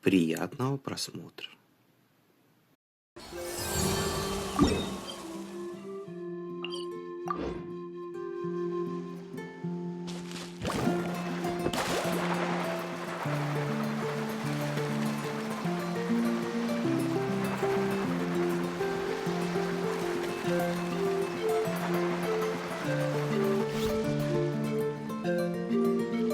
Приятного просмотра.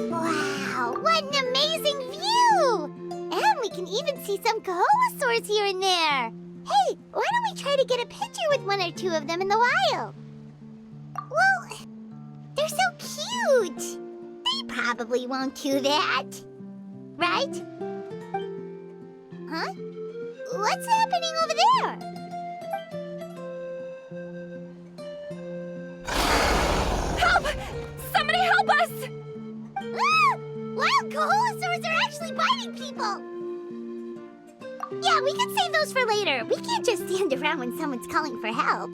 Wow, what an amazing view! And we can even see some coholosaurs here and there. Hey, why don't we try to get a picture with one or two of them in the wild? Well, they're so cute. They probably won't do that. Right? Huh? What's happening over there? Help! Somebody help us! Ah! Wild coholosaurs are actually biting people! Yeah, we can save those for later. We can't just stand around when someone's calling for help.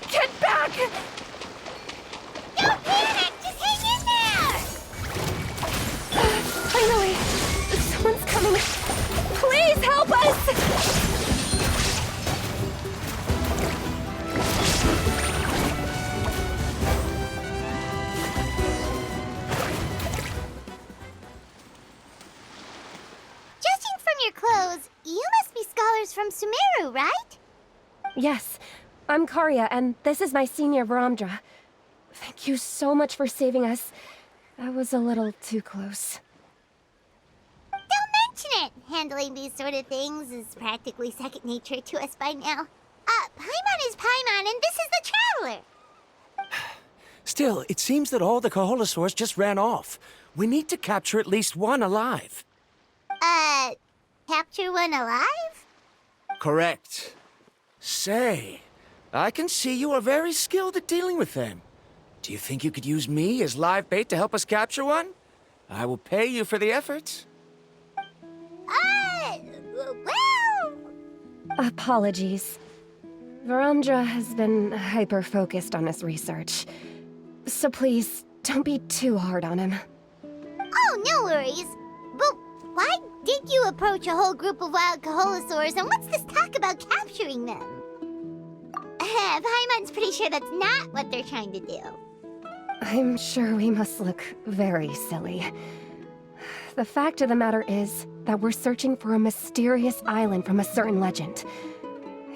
Get back! Don't panic! Just hang in there! Finally! Someone's coming! Please help us! Judging from your clothes, you must be scholars from Sumeru, right? Yes, I'm Karya, and this is my senior Varamdra. Thank you so much for saving us. That was a little too close. Don't mention it! Handling these sort of things is practically second nature to us by now. Paimon is Paimon, and this is the Traveler! Still, it seems that all the coholosaurs just ran off. We need to capture at least one alive. Capture one alive? Correct. Say, I can see you are very skilled at dealing with them. Do you think you could use me as live bait to help us capture one? I will pay you for the effort. Well... Apologies. Varamdra has been hyper-focused on his research. So please, don't be too hard on him. Oh, no worries. But why did you approach a whole group of wild coholosaurs, and what's this talk about capturing them? Paimon's pretty sure that's not what they're trying to do. I'm sure we must look very silly. The fact of the matter is that we're searching for a mysterious island from a certain legend.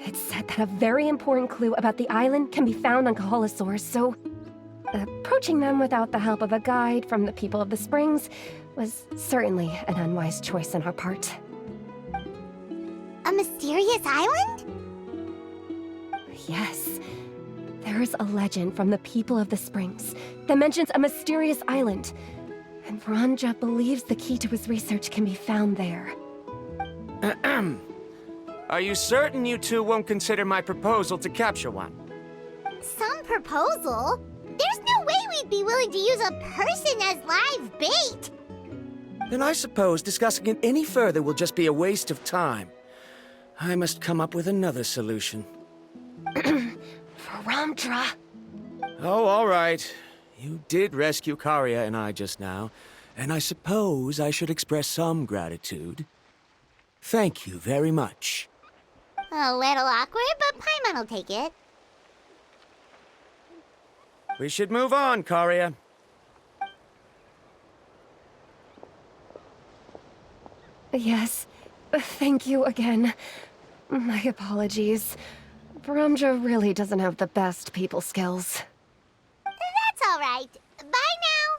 It's said that a very important clue about the island can be found on coholosaurs, so approaching them without the help of a guide from the people of the springs was certainly an unwise choice on our part. A mysterious island? Yes. There is a legend from the people of the springs that mentions a mysterious island, and Varamdra believes the key to his research can be found there. Are you certain you two won't consider my proposal to capture one? Some proposal? There's no way we'd be willing to use a person as live bait! Then I suppose discussing it any further will just be a waste of time. I must come up with another solution. Varamdra! Oh, all right. You did rescue Karya and I just now, and I suppose I should express some gratitude. Thank you very much. A little awkward, but Paimon will take it. We should move on, Karya. Yes, thank you again. My apologies. Varamdra really doesn't have the best people skills. That's all right. Bye now!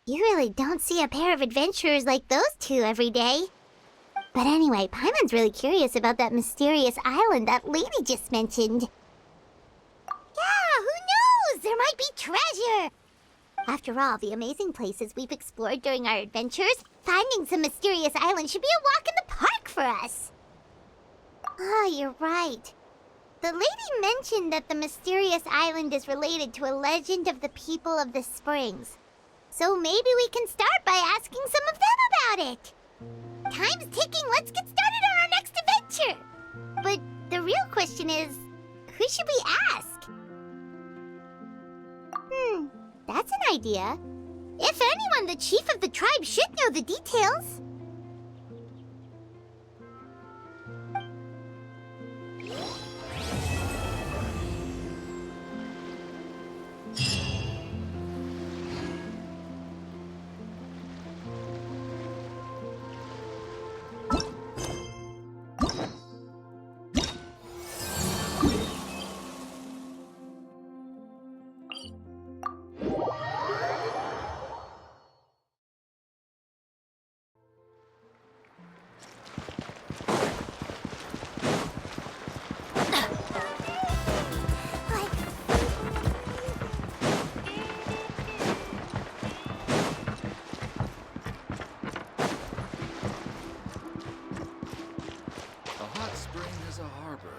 You really don't see a pair of adventurers like those two every day. But anyway, Paimon's really curious about that mysterious island that lady just mentioned. knows? There might be treasure! After all the amazing places we've explored during our adventures, finding some mysterious island should be a walk in the park for us. Oh, you're right. The lady mentioned that the mysterious island is related to a legend of the people of the springs. So maybe we can start by asking some of them about it. Time's ticking, let's get started on our next adventure! But the real question is, who should we ask? That's an idea. If anyone, the chief of the tribe should know the details.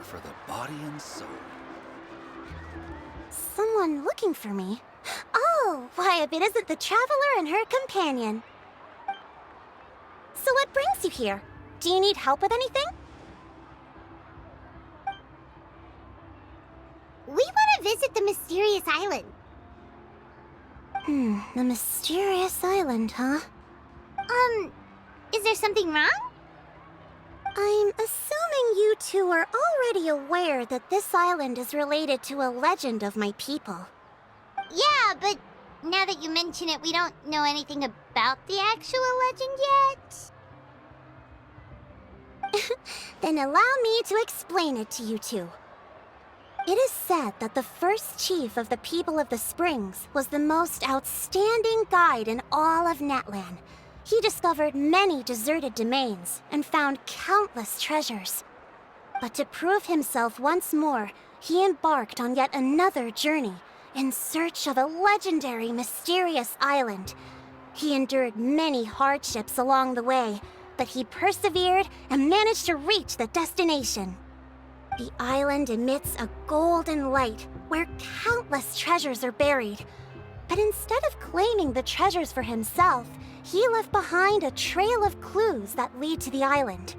For the body and soul. Someone looking for me? Oh, why, if it isn't the traveler and her companion. So what brings you here? Do you need help with anything? We want to visit the mysterious island. The mysterious island, huh? Is there something wrong? I'm assuming you two are already aware that this island is related to a legend of my people. Yeah, but now that you mention it, we don't know anything about the actual legend yet. Then allow me to explain it to you two. It is said that the first chief of the people of the Springs was the most outstanding guide in all of Natlan. He discovered many deserted domains and found countless treasures. But to prove himself once more, he embarked on yet another journey in search of a legendary, mysterious island. He endured many hardships along the way, but he persevered and managed to reach the destination. The island emits a golden light where countless treasures are buried. But instead of claiming the treasures for himself, he left behind a trail of clues that lead to the island.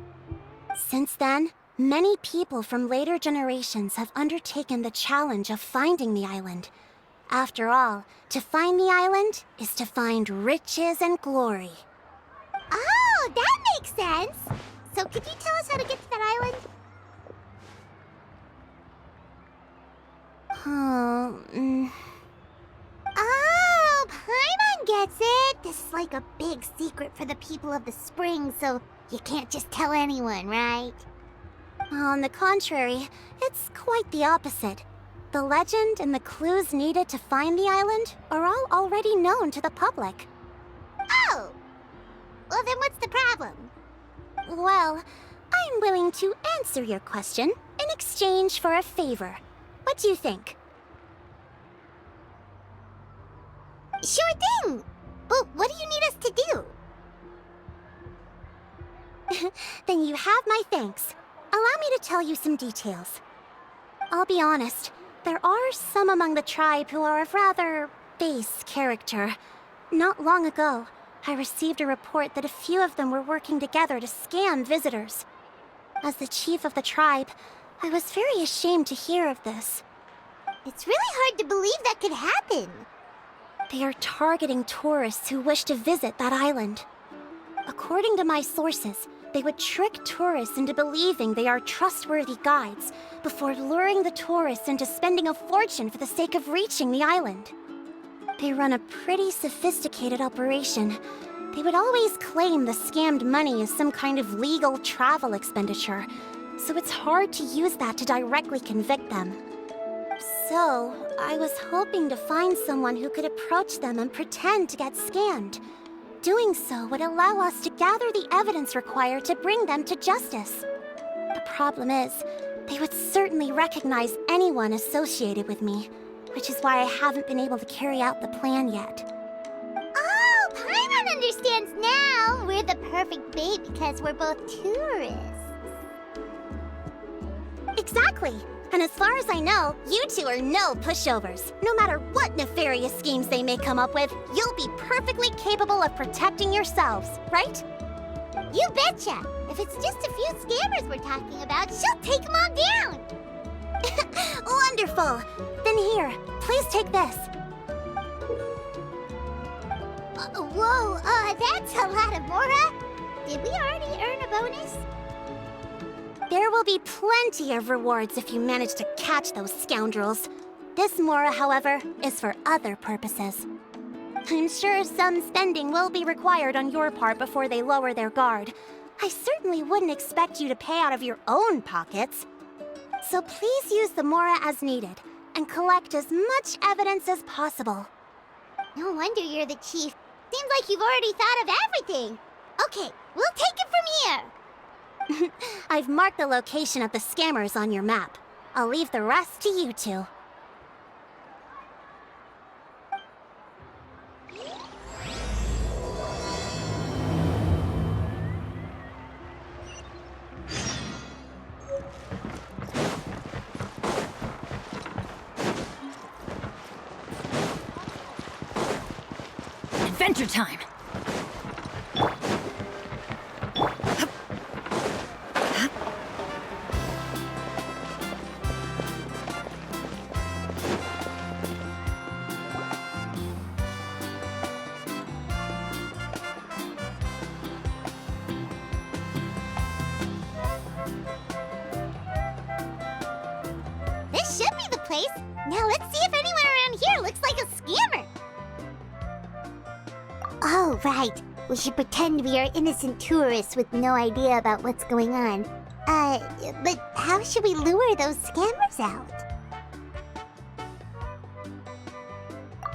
Since then, many people from later generations have undertaken the challenge of finding the island. After all, to find the island is to find riches and glory. Oh, that makes sense! So could you tell us how to get to that island? Oh, Paimon gets it! This is like a big secret for the people of the Springs, so you can't just tell anyone, right? On the contrary, it's quite the opposite. The legend and the clues needed to find the island are all already known to the public. Oh! Well, then what's the problem? Well, I'm willing to answer your question in exchange for a favor. What do you think? Sure thing! But what do you need us to do? Then you have my thanks. Allow me to tell you some details. I'll be honest, there are some among the tribe who are of rather base character. Not long ago, I received a report that a few of them were working together to scam visitors. As the chief of the tribe, I was very ashamed to hear of this. It's really hard to believe that could happen. They are targeting tourists who wish to visit that island. According to my sources, they would trick tourists into believing they are trustworthy guides before luring the tourists into spending a fortune for the sake of reaching the island. They run a pretty sophisticated operation. They would always claim the scammed money is some kind of legal travel expenditure, so it's hard to use that to directly convict them. So, I was hoping to find someone who could approach them and pretend to get scammed. Doing so would allow us to gather the evidence required to bring them to justice. The problem is, they would certainly recognize anyone associated with me. which is why I haven't been able to carry out the plan yet. Oh, Paimon understands now. We're the perfect bait because we're both tourists. Exactly. And as far as I know, you two are no pushovers. No matter what nefarious schemes they may come up with, you'll be perfectly capable of protecting yourselves, right? You betcha. If it's just a few scammers we're talking about, she'll take them all down. Wonderful. Then here, please take this. Whoa, that's a lot of Mora. Did we already earn a bonus? There will be plenty of rewards if you manage to catch those scoundrels. This Mora, however, is for other purposes. I'm sure some spending will be required on your part before they lower their guard. I certainly wouldn't expect you to pay out of your own pockets. So please use the Mora as needed, and collect as much evidence as possible. No wonder you're the chief. Seems like you've already thought of everything. Okay, we'll take it from here. I've marked the location of the scammers on your map. I'll leave the rest to you two. Adventure time! This should be the place. Now let's see if anyone around here looks like a scammer. Oh, right. We should pretend we are innocent tourists with no idea about what's going on. But how should we lure those scammers out?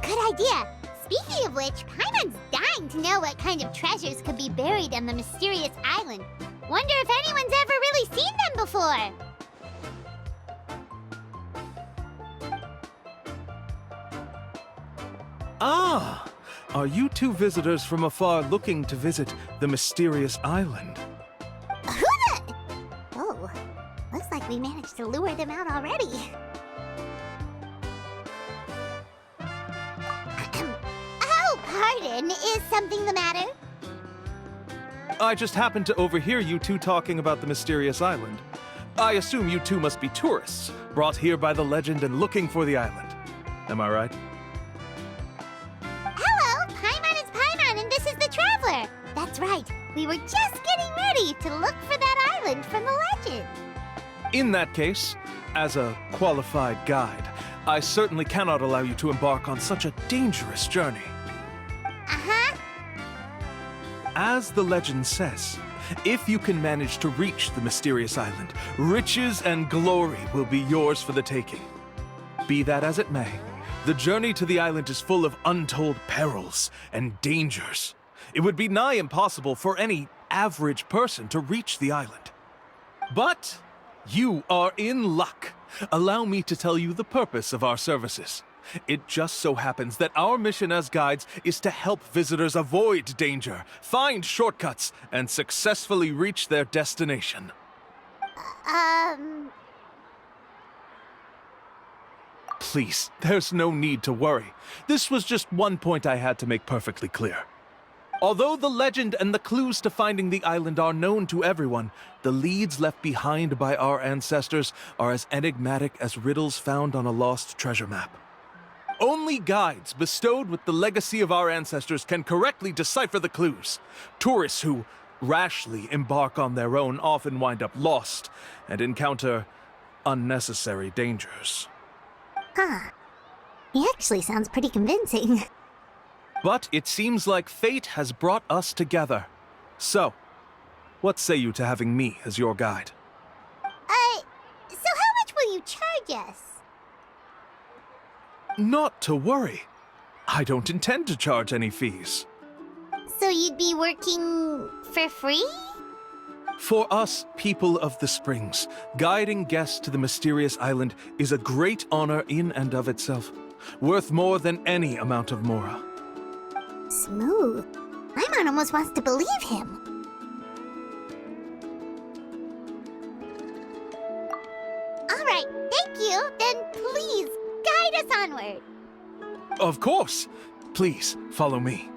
Good idea. Speaking of which, Paimon's dying to know what kind of treasures could be buried on the mysterious island. Wonder if anyone's ever really seen them before. Ah! Are you two visitors from afar looking to visit the mysterious island? Who the? Oh, looks like we managed to lure them out already. Oh, pardon. Is something the matter? I just happened to overhear you two talking about the mysterious island. I assume you two must be tourists, brought here by the legend and looking for the island. Am I right? Hello, Paimon is Paimon, and this is the Traveler. That's right. We were just getting ready to look for that island from the legend. In that case, as a qualified guide, I certainly cannot allow you to embark on such a dangerous journey. Uh-huh. As the legend says, if you can manage to reach the mysterious island, riches and glory will be yours for the taking. Be that as it may, the journey to the island is full of untold perils and dangers. It would be nigh impossible for any average person to reach the island. But you are in luck. Allow me to tell you the purpose of our services. It just so happens that our mission as guides is to help visitors avoid danger, find shortcuts, and successfully reach their destination. Please, there's no need to worry. This was just one point I had to make perfectly clear. Although the legend and the clues to finding the island are known to everyone, the leads left behind by our ancestors are as enigmatic as riddles found on a lost treasure map. Only guides bestowed with the legacy of our ancestors can correctly decipher the clues. Tourists who rashly embark on their own often wind up lost and encounter unnecessary dangers. Huh. He actually sounds pretty convincing. But it seems like fate has brought us together. So, what say you to having me as your guide? So how much will you charge us? Not to worry. I don't intend to charge any fees. So you'd be working for free? For us, people of the Springs, guiding guests to the mysterious island is a great honor in and of itself. worth more than any amount of Mora. Smooth. Paimon almost wants to believe him. All right, thank you. Then please guide us onward. Of course! Please, follow me.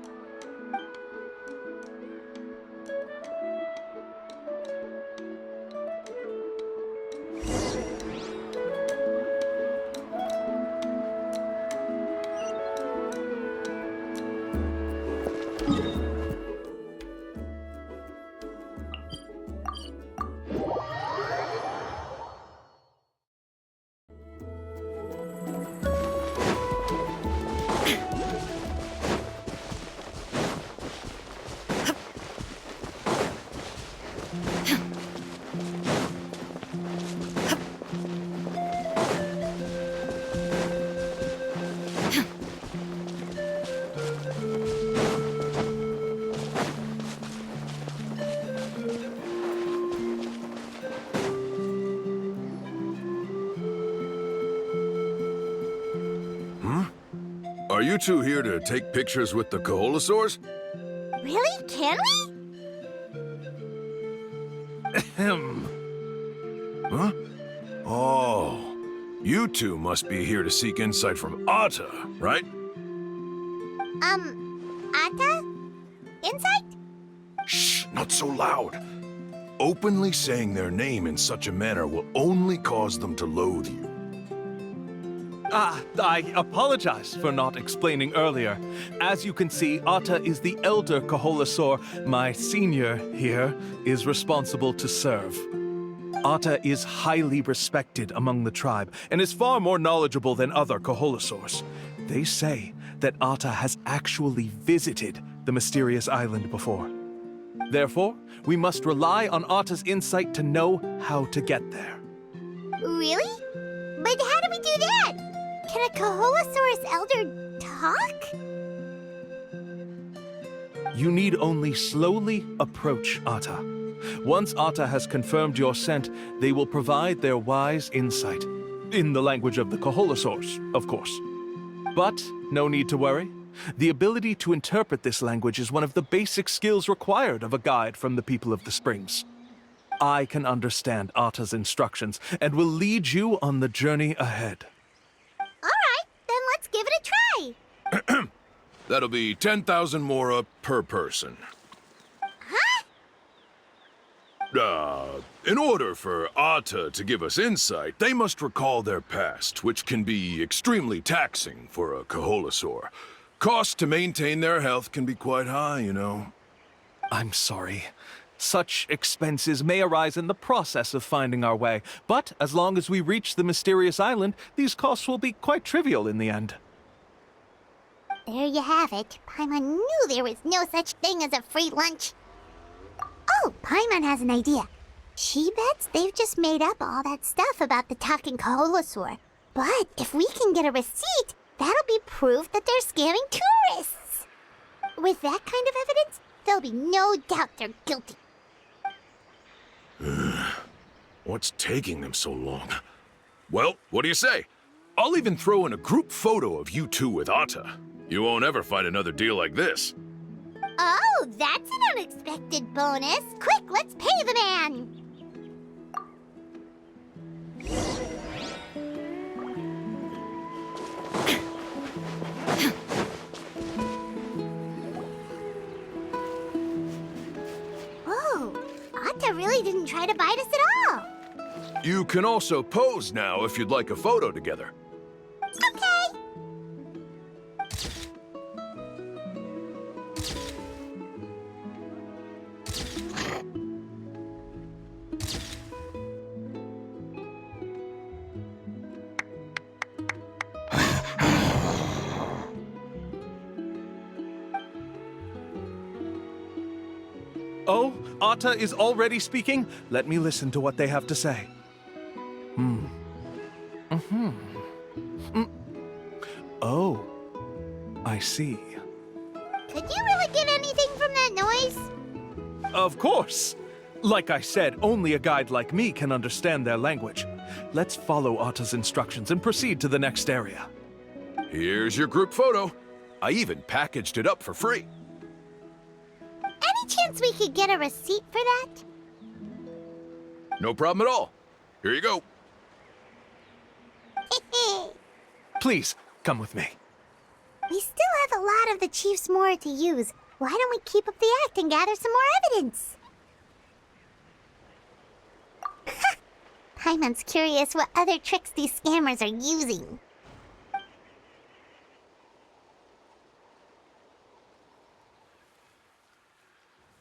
Are you two here to take pictures with the Koholosaurs? Really? Can we? Ahem. Huh? Oh, you two must be here to seek insight from Atta, right? Atta? Insight? Shh, not so loud. Openly saying their name in such a manner will only cause them to loathe you. I apologize for not explaining earlier. As you can see, Atta is the elder Koholosaur. My senior here is responsible to serve. Atta is highly respected among the tribe and is far more knowledgeable than other Koholosaurs. They say that Atta has actually visited the mysterious island before. Therefore, we must rely on Atta's insight to know how to get there. Really? But how do we do that? Can a Koholosaurus elder talk? You need only slowly approach Atta. Once Atta has confirmed your scent, they will provide their wise insight. In the language of the Koholosaurs, of course. But no need to worry. The ability to interpret this language is one of the basic skills required of a guide from the people of the Springs. I can understand Atta's instructions and will lead you on the journey ahead. All right, then let's give it a try. That'll be 10,000 Mora per person. Huh? In order for Atta to give us insight, they must recall their past, which can be extremely taxing for a Koholosaur. Cost to maintain their health can be quite high, you know. I'm sorry. Such expenses may arise in the process of finding our way, but as long as we reach the mysterious island, these costs will be quite trivial in the end. There you have it. Paimon knew there was no such thing as a free lunch. Oh, Paimon has an idea. She bets they've just made up all that stuff about the talking Koholosaur. But if we can get a receipt, that'll be proof that they're scamming tourists. With that kind of evidence, there'll be no doubt they're guilty. What's taking them so long? Well, what do you say? I'll even throw in a group photo of you two with Atta. You won't ever find another deal like this. Oh, that's an unexpected bonus. Quick, let's pay the man. Whoa, Atta really didn't try to bite us at all. You can also pose now if you'd like a photo together. Okay. Oh, Atta is already speaking? Let me listen to what they have to say. Oh, I see. Could you really get anything from that noise? Of course! Like I said, only a guide like me can understand their language. Let's follow Atta's instructions and proceed to the next area. Here's your group photo. I even packaged it up for free. Any chance we could get a receipt for that? No problem at all. Here you go. Please, come with me. We still have a lot of the Chief's Mora to use. Why don't we keep up the act and gather some more evidence? Paimon's curious what other tricks these scammers are using.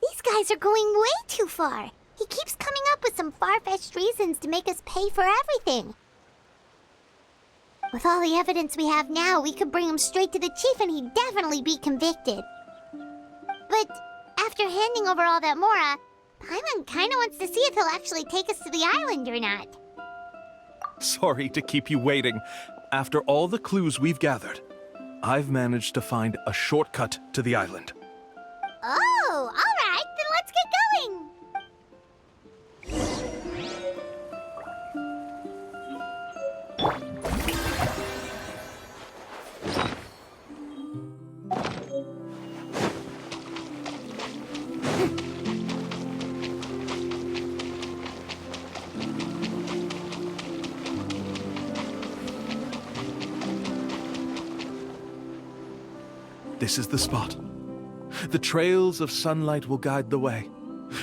These guys are going way too far. He keeps coming up with some far-fetched reasons to make us pay for everything. With all the evidence we have now, we could bring him straight to the chief and he'd definitely be convicted. But after handing over all that Mora, Paimon kinda wants to see if he'll actually take us to the island or not. Sorry to keep you waiting. After all the clues we've gathered, I've managed to find a shortcut to the island. Oh, alright, then let's get going! This is the spot. The trails of sunlight will guide the way.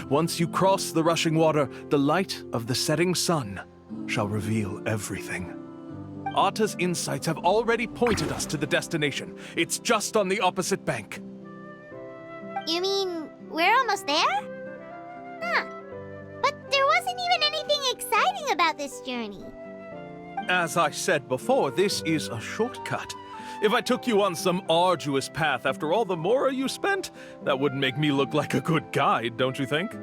Once you cross the rushing water, the light of the setting sun shall reveal everything. Atta's insights have already pointed us to the destination. It's just on the opposite bank. You mean, we're almost there? Huh. But there wasn't even anything exciting about this journey. As I said before, this is a shortcut. If I took you on some arduous path after all the Mora you spent, that wouldn't make me look like a good guide, don't you think?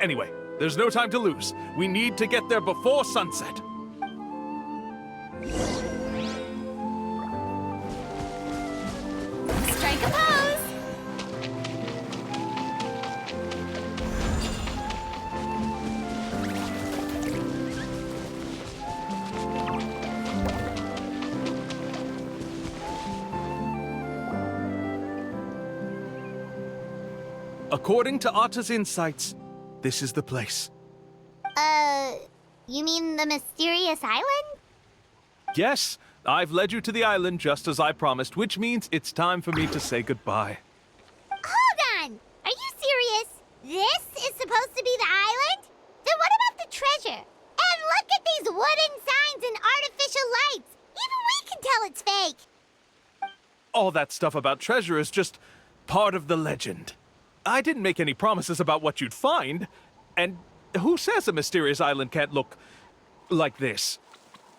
Anyway, there's no time to lose. We need to get there before sunset. Strike a pose! According to Atta's insights, this is the place. You mean the mysterious island? Yes, I've led you to the island just as I promised, which means it's time for me to say goodbye. Hold on! Are you serious? This is supposed to be the island? Then what about the treasure? And look at these wooden signs and artificial lights! Even we can tell it's fake! All that stuff about treasure is just part of the legend. I didn't make any promises about what you'd find, and who says a mysterious island can't look like this?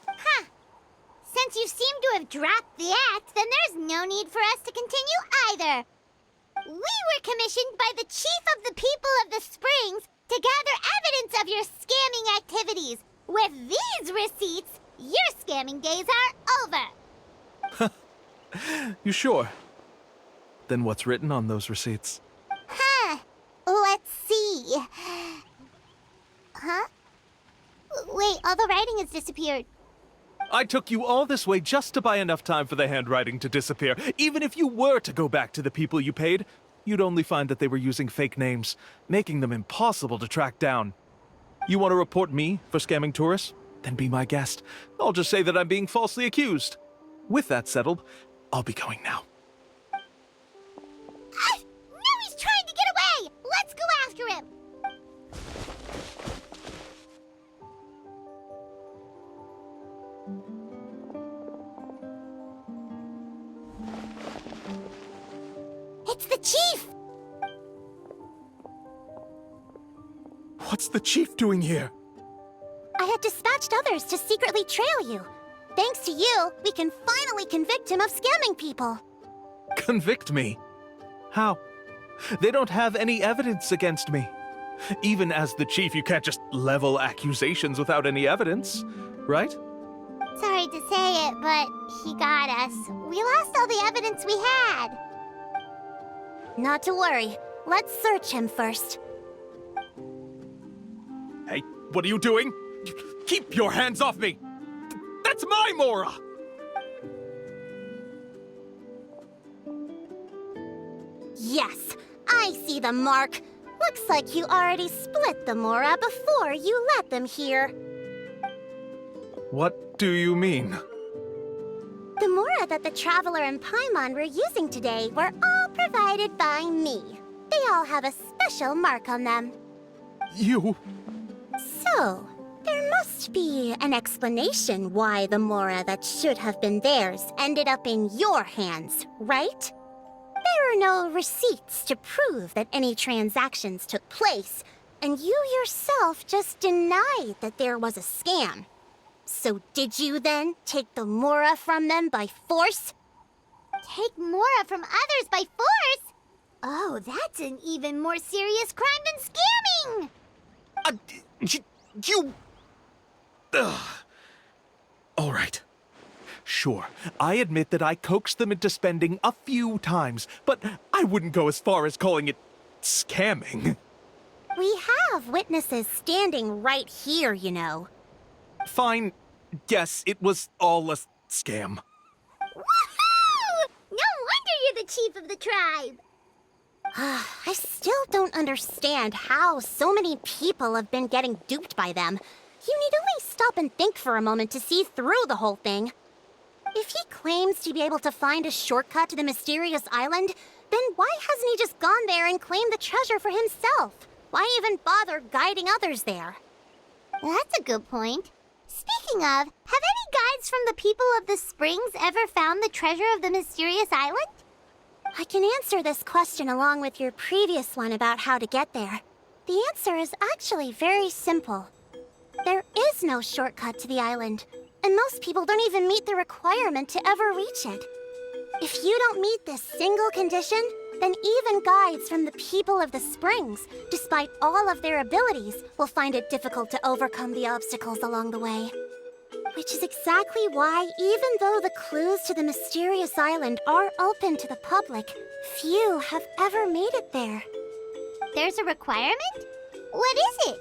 Huh. Since you seem to have dropped the act, then there's no need for us to continue either. We were commissioned by the chief of the people of the Springs to gather evidence of your scamming activities. With these receipts, your scamming days are over. You sure? Then what's written on those receipts? Huh. Let's see. Huh? Wait, all the writing has disappeared. I took you all this way just to buy enough time for the handwriting to disappear. Even if you were to go back to the people you paid, you'd only find that they were using fake names, making them impossible to track down. You want to report me for scamming tourists? Then be my guest. I'll just say that I'm being falsely accused. With that settled, I'll be going now. No, he's trying to get away! Let's go after him! It's the chief! What's the chief doing here? I had dispatched others to secretly trail you. Thanks to you, we can finally convict him of scamming people. Convict me? How? They don't have any evidence against me. Even as the chief, you can't just level accusations without any evidence, right? Sorry to say it, but he got us. We lost all the evidence we had. Not to worry. Let's search him first. Hey, what are you doing? Keep your hands off me! That's my Mora! yes, I see the mark. Looks like you already split the Mora before you let them here. What do you mean? The Mora that the Traveler and Paimon were using today were all provided by me. They all have a special mark on them. You... So, there must be an explanation why the Mora that should have been theirs ended up in your hands, right? There are no receipts to prove that any transactions took place, and you yourself just denied that there was a scam. So did you then take the Mora from them by force? Take Mora from others by force? Oh, that's an even more serious crime than scamming! You... Ugh. All right. Sure, I admit that I coaxed them into spending a few times, but I wouldn't go as far as calling it scamming. We have witnesses standing right here, you know. Fine. Yes, it was all a scam. Woohoo! No wonder you're the chief of the tribe! I still don't understand how so many people have been getting duped by them. You need only stop and think for a moment to see through the whole thing. If he claims to be able to find a shortcut to the mysterious island, then why hasn't he just gone there and claimed the treasure for himself? Why even bother guiding others there? That's a good point. Speaking of, have any guides from the people of the springs ever found the treasure of the mysterious island? I can answer this question along with your previous one about how to get there. The answer is actually very simple. There is no shortcut to the island, and most people don't even meet the requirement to ever reach it. If you don't meet this single condition, then even guides from the people of the springs, despite all of their abilities, will find it difficult to overcome the obstacles along the way. Which is exactly why, even though the clues to the mysterious island are open to the public, few have ever made it there. There's a requirement? What is it?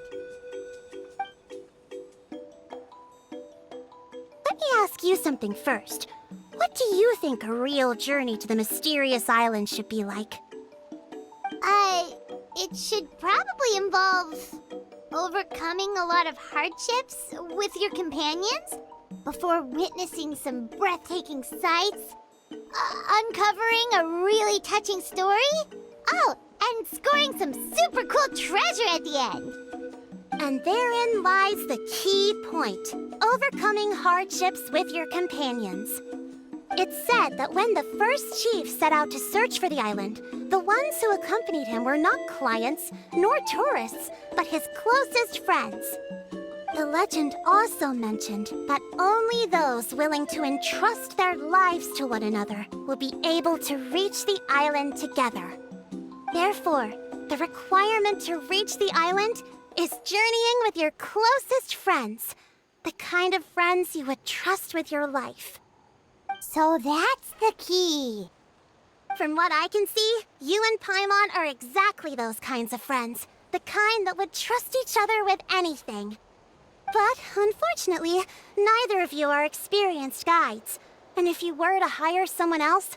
Let me ask you something first. What do you think a real journey to the mysterious island should be like? It should probably involve overcoming a lot of hardships with your companions before witnessing some breathtaking sights, uncovering a really touching story, oh, and scoring some super cool treasure at the end. And therein lies the key point, overcoming hardships with your companions. It's said that when the first chief set out to search for the island, the ones who accompanied him were not clients nor tourists, but his closest friends. The legend also mentioned that only those willing to entrust their lives to one another will be able to reach the island together. Therefore, the requirement to reach the island is journeying with your closest friends, the kind of friends you would trust with your life. So that's the key. From what I can see, you and Paimon are exactly those kinds of friends. The kind that would trust each other with anything. But, unfortunately, neither of you are experienced guides. And if you were to hire someone else,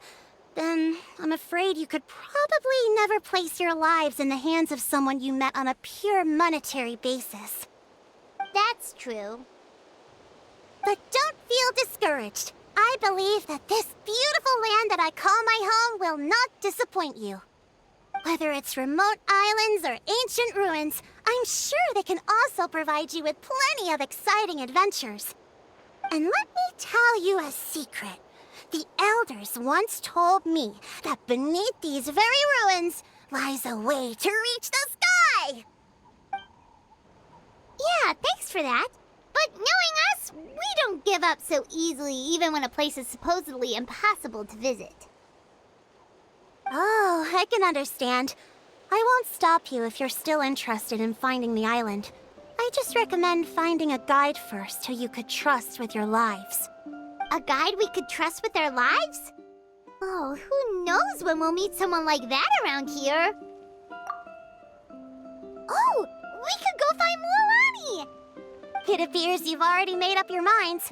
then I'm afraid you could probably never place your lives in the hands of someone you met on a pure monetary basis. That's true. But don't feel discouraged. I believe that this beautiful land that I call my home will not disappoint you. Whether it's remote islands or ancient ruins, I'm sure they can also provide you with plenty of exciting adventures. And let me tell you a secret. The elders once told me that beneath these very ruins lies a way to reach the sky! Yeah, thanks for that. But knowing us, we don't give up so easily even when a place is supposedly impossible to visit. Oh, I can understand. I won't stop you if you're still interested in finding the island. I just recommend finding a guide first who you could trust with your lives. A guide we could trust with our lives? Oh, who knows when we'll meet someone like that around here? Oh, we could go find Mualani! It appears you've already made up your minds.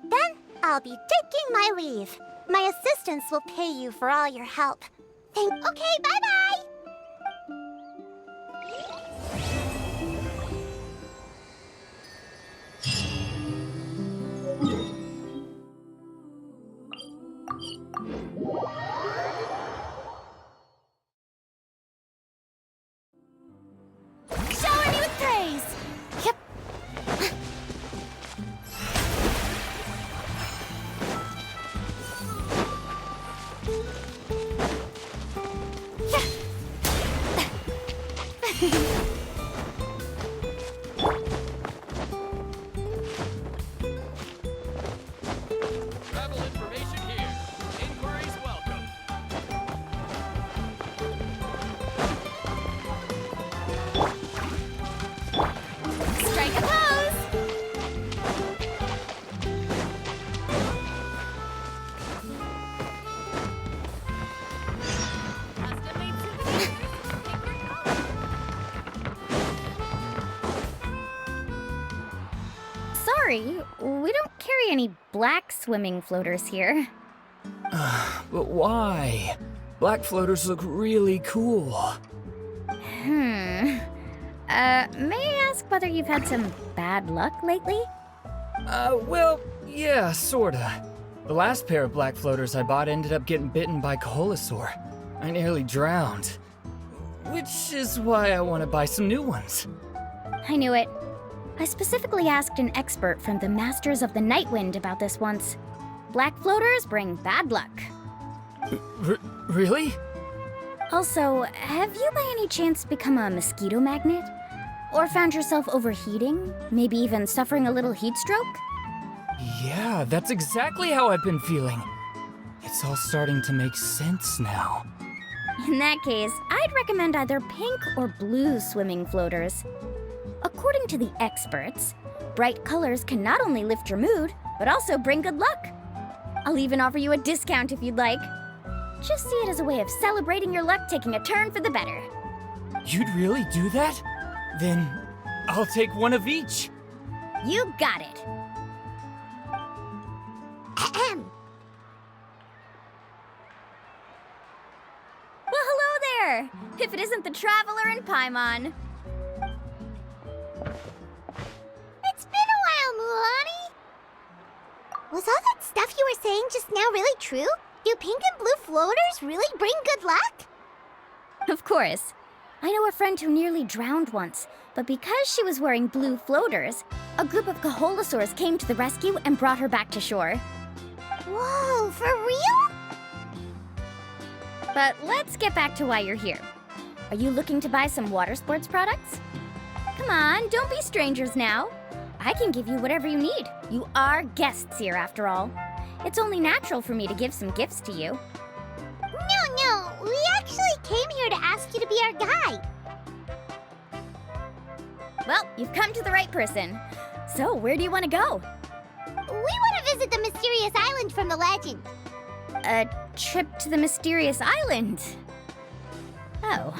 Then I'll be taking my leave. My assistants will pay you for all your help. Okay, bye-bye! Shower me with praise! Yep. Travel information here. Inquiries welcome. Strike a pose! Sorry, we don't carry any black swimming floaters here. But why? Black floaters look really cool. May I ask whether you've had some bad luck lately? Well, yeah, sorta. The last pair of black floaters I bought ended up getting bitten by Coholosaur. I nearly drowned. Which is why I want to buy some new ones. I knew it. I specifically asked an expert from the Masters of the Nightwind about this once. Black floaters bring bad luck. Really? Also, have you by any chance become a mosquito magnet? Or found yourself overheating? Maybe even suffering a little heat stroke? Yeah, that's exactly how I've been feeling. It's all starting to make sense now. In that case, I'd recommend either pink or blue swimming floaters. According to the experts, bright colors can not only lift your mood, but also bring good luck. I'll even offer you a discount if you'd like. Just see it as a way of celebrating your luck taking a turn for the better. You'd really do that? Then I'll take one of each. You got it. Ahem. Well, hello there! If it isn't the Traveler and Paimon. It's been a while, Mulan. Was all that stuff you were saying just now really true? Do pink and blue floaters really bring good luck? Of course. I know a friend who nearly drowned once, but because she was wearing blue floaters, a group of Coholosaurs came to the rescue and brought her back to shore. Whoa, for real? But let's get back to why you're here. Are you looking to buy some water sports products? Come on, don't be strangers now. I can give you whatever you need. You are guests here, after all. It's only natural for me to give some gifts to you. No, we actually came here to ask you to be our guide. Well, you've come to the right person. So, where do you want to go? We want to visit the mysterious island from the legend. A trip to the mysterious island. Oh.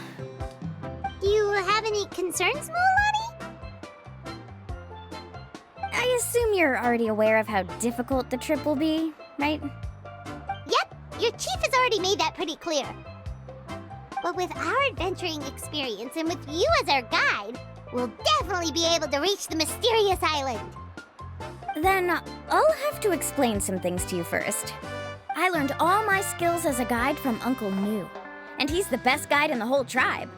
Do you have any concerns, Mulan? I assume you're already aware of how difficult the trip will be, right? Yep, your chief has already made that pretty clear. But with our adventuring experience and with you as our guide, we'll definitely be able to reach the mysterious island. Then I'll have to explain some things to you first. I learned all my skills as a guide from Uncle New, and he's the best guide in the whole tribe.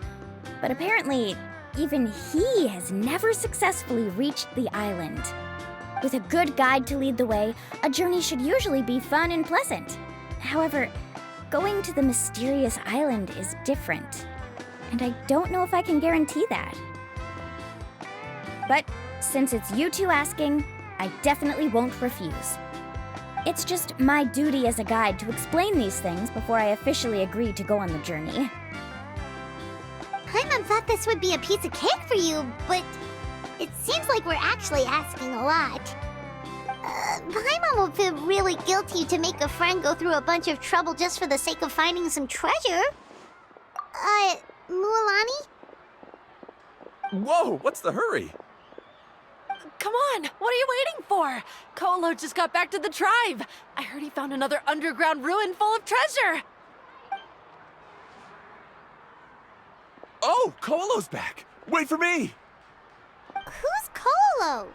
But apparently, even he has never successfully reached the island. With a good guide to lead the way, a journey should usually be fun and pleasant. However, going to the mysterious island is different, and I don't know if I can guarantee that. But since it's you two asking, I definitely won't refuse. It's just my duty as a guide to explain these things before I officially agree to go on the journey. Paimon thought this would be a piece of cake for you, but it seems like we're actually asking a lot. Paimon will feel really guilty to make a friend go through a bunch of trouble just for the sake of finding some treasure. Mualani? Whoa, what's the hurry? Come on, what are you waiting for? Kolo just got back to the tribe. I heard he found another underground ruin full of treasure. Oh, Kolo's back. Wait for me. Who's Kolo?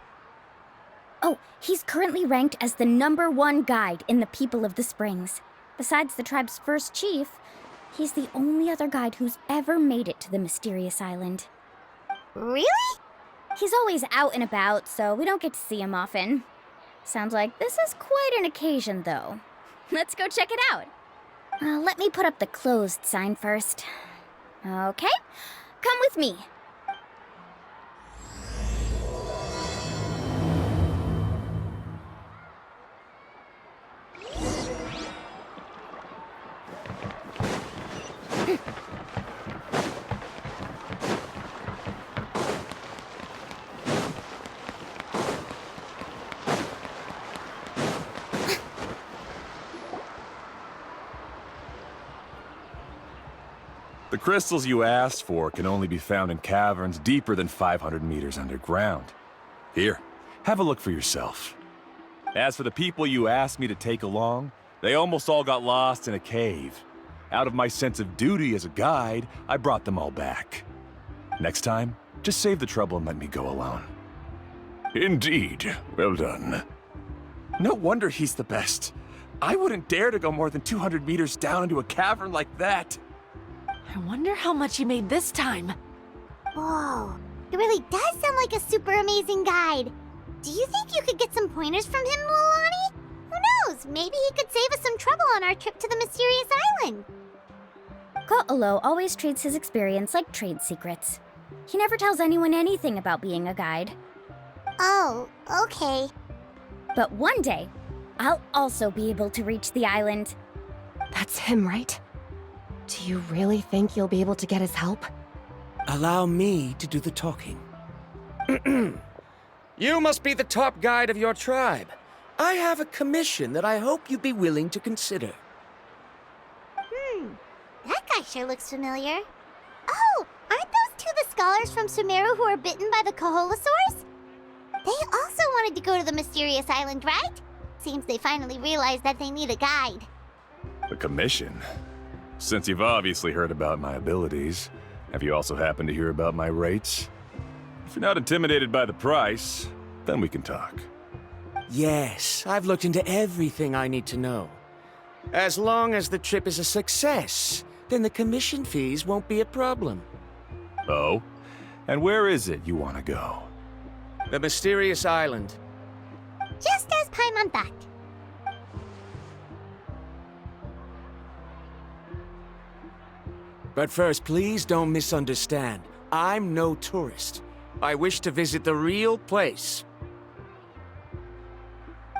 Oh, he's currently ranked as the #1 guide in the People of the Springs. Besides the tribe's first chief, he's the only other guide who's ever made it to the mysterious island. Really? He's always out and about, so we don't get to see him often. Sounds like this is quite an occasion, though. Let's go check it out. Let me put up the closed sign first. Okay, come with me. The crystals you asked for can only be found in caverns deeper than 500 meters underground. Here, have a look for yourself. As for the people you asked me to take along, they almost all got lost in a cave. Out of my sense of duty as a guide, I brought them all back. Next time, just save the trouble and let me go alone. Indeed. Well done. No wonder he's the best. I wouldn't dare to go more than 200 meters down into a cavern like that. I wonder how much he made this time. Whoa, it really does sound like a super amazing guide. Do you think you could get some pointers from him, Milani? Who knows? Maybe he could save us some trouble on our trip to the mysterious island. Ko'olo always treats his experience like trade secrets. He never tells anyone anything about being a guide. Oh, okay. But one day, I'll also be able to reach the island. That's him, right? Do you really think you'll be able to get his help? Allow me to do the talking. You must be the top guide of your tribe. I have a commission that I hope you'd be willing to consider. That guy sure looks familiar. Oh, aren't those two the scholars from Sumeru who were bitten by the Koholosaurs? They also wanted to go to the mysterious island, right? Seems they finally realized that they need a guide. The commission? Since you've obviously heard about my abilities, have you also happened to hear about my rates? If you're not intimidated by the price, then we can talk. Yes, I've looked into everything I need to know. As long as the trip is a success, then the commission fees won't be a problem. Oh? And where is it you want to go? The mysterious island. Just as Paimon thought. But first, please don't misunderstand. I'm no tourist. I wish to visit the real place.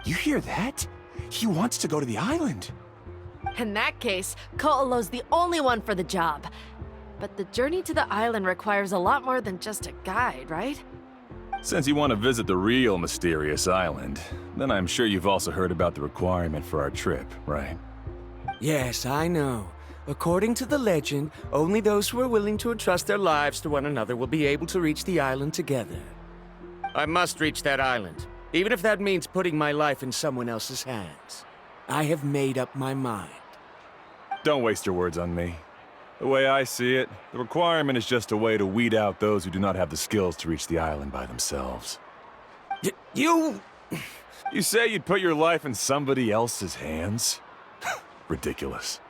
You hear that? He wants to go to the island. In that case, Ko'olo's the only one for the job. But the journey to the island requires a lot more than just a guide, right? Since you want to visit the real mysterious island, then I'm sure you've also heard about the requirement for our trip, right? Yes, I know. According to the legend, only those who are willing to entrust their lives to one another will be able to reach the island together. I must reach that island, even if that means putting my life in someone else's hands. I have made up my mind. Don't waste your words on me. The way I see it, the requirement is just a way to weed out those who do not have the skills to reach the island by themselves. You say you'd put your life in somebody else's hands? Ridiculous.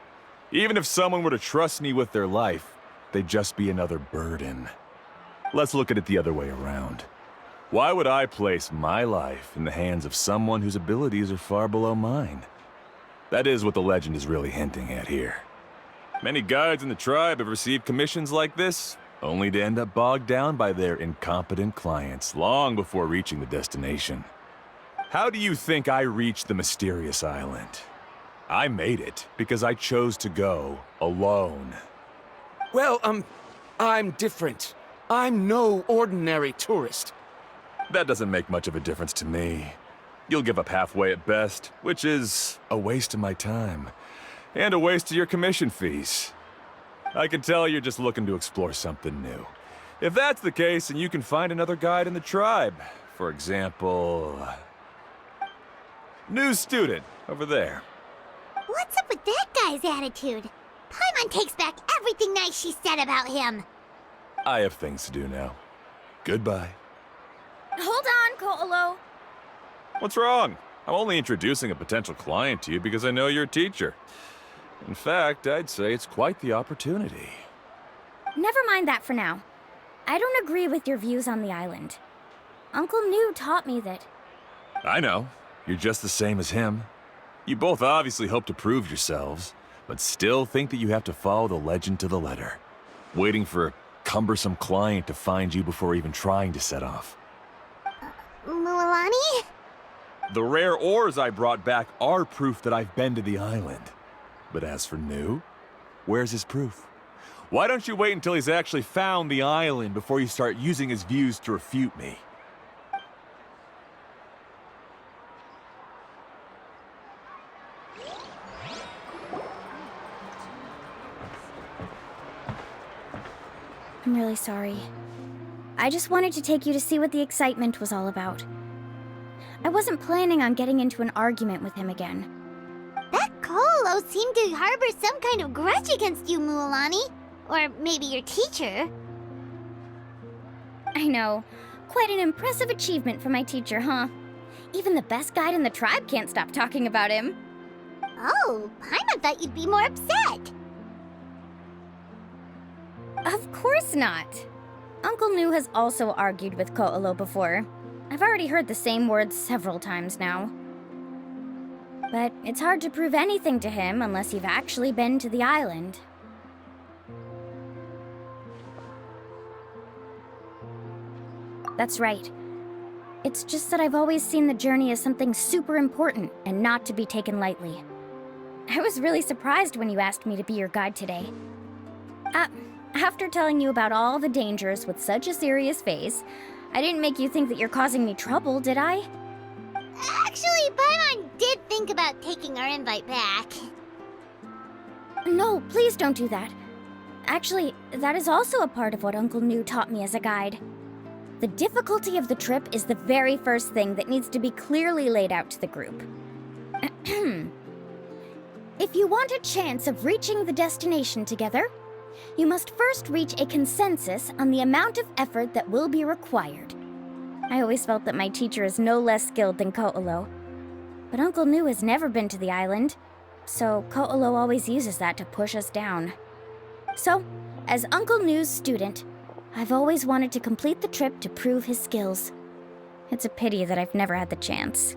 Even if someone were to trust me with their life, they'd just be another burden. Let's look at it the other way around. Why would I place my life in the hands of someone whose abilities are far below mine? That is what the legend is really hinting at here. Many guides in the tribe have received commissions like this, only to end up bogged down by their incompetent clients long before reaching the destination. How do you think I reached the mysterious island? I made it because I chose to go alone. Well, I'm different. I'm no ordinary tourist. That doesn't make much of a difference to me. You'll give up halfway at best, which is a waste of my time. And a waste of your commission fees. I can tell you're just looking to explore something new. If that's the case, then you can find another guide in the tribe. For example... new student, over there. What's up with that guy's attitude? Paimon takes back everything nice she said about him. I have things to do now. Goodbye. Hold on, Ko'olo. What's wrong? I'm only introducing a potential client to you because I know you're a teacher. In fact, I'd say it's quite the opportunity. Never mind that for now. I don't agree with your views on the island. Uncle New taught me that... I know. You're just the same as him. You both obviously hope to prove yourselves, but still think that you have to follow the legend to the letter, waiting for a cumbersome client to find you before even trying to set off. Mualani? The rare ores I brought back are proof that I've been to the island. But as for New, where's his proof? Why don't you wait until he's actually found the island before you start using his views to refute me? I'm really sorry. I just wanted to take you to see what the excitement was all about. I wasn't planning on getting into an argument with him again. That Colo seemed to harbor some kind of grudge against you, Mualani. Or maybe your teacher. I know. Quite an impressive achievement for my teacher, huh? Even the best guide in the tribe can't stop talking about him. Oh, Paimon thought you'd be more upset. Of course not. Uncle New has also argued with Ko'olo before. I've already heard the same words several times now. But it's hard to prove anything to him unless you've actually been to the island. That's right. It's just that I've always seen the journey as something super important and not to be taken lightly. I was really surprised when you asked me to be your guide today. After telling you about all the dangers with such a serious face, I didn't make you think that you're causing me trouble, did I? Actually, Paimon did think about taking our invite back. No, please don't do that. Actually, that is also a part of what Uncle New taught me as a guide. The difficulty of the trip is the very first thing that needs to be clearly laid out to the group. If you want a chance of reaching the destination together, you must first reach a consensus on the amount of effort that will be required. I always felt that my teacher is no less skilled than Ko'olo. But Uncle New has never been to the island, so Ko'olo always uses that to push us down. So, as Uncle New's student, I've always wanted to complete the trip to prove his skills. It's a pity that I've never had the chance.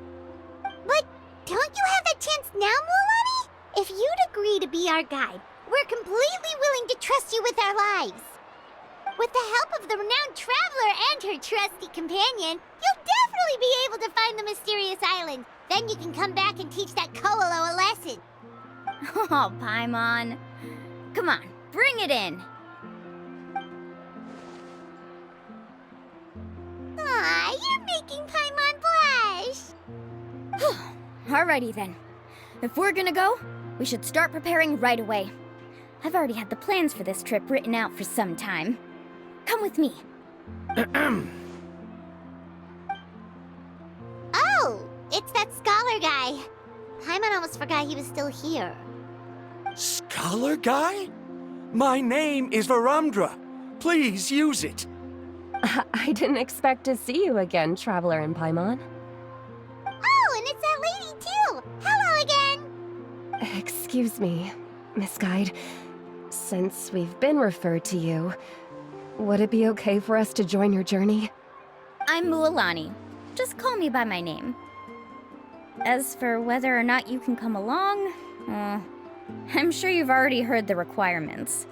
But don't you have that chance now, Mualani? If you'd agree to be our guide, we're completely willing to trust you with our lives. With the help of the renowned traveler and her trusty companion, you'll definitely be able to find the mysterious island. Then you can come back and teach that Ko'olo a lesson. Oh, Paimon. Come on, bring it in. Aw, you're making Paimon blush. Alrighty then. If we're gonna go, we should start preparing right away. I've already had the plans for this trip written out for some time. Come with me. Oh, it's that scholar guy. Paimon almost forgot he was still here. Scholar guy? My name is Varumdra. Please use it. I didn't expect to see you again, Traveler in Paimon. Oh, and it's that lady too. Hello again. Excuse me, Miss Guide. Since we've been referred to you, would it be okay for us to join your journey? I'm Mualani. Just call me by my name. As for whether or not you can come along, I'm sure you've already heard the requirements.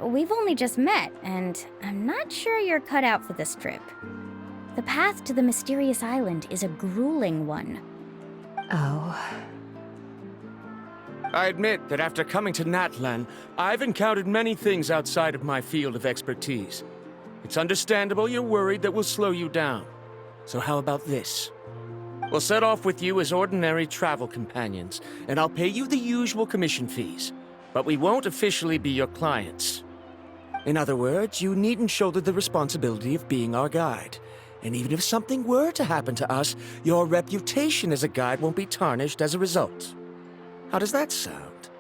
We've only just met, and I'm not sure you're cut out for this trip. The path to the mysterious island is a grueling one. Oh. I admit that after coming to Natlan, I've encountered many things outside of my field of expertise. It's understandable you're worried that we'll slow you down. So how about this? We'll set off with you as ordinary travel companions, and I'll pay you the usual commission fees. But we won't officially be your clients. In other words, you needn't shoulder the responsibility of being our guide. And even if something were to happen to us, your reputation as a guide won't be tarnished as a result. How does that sound?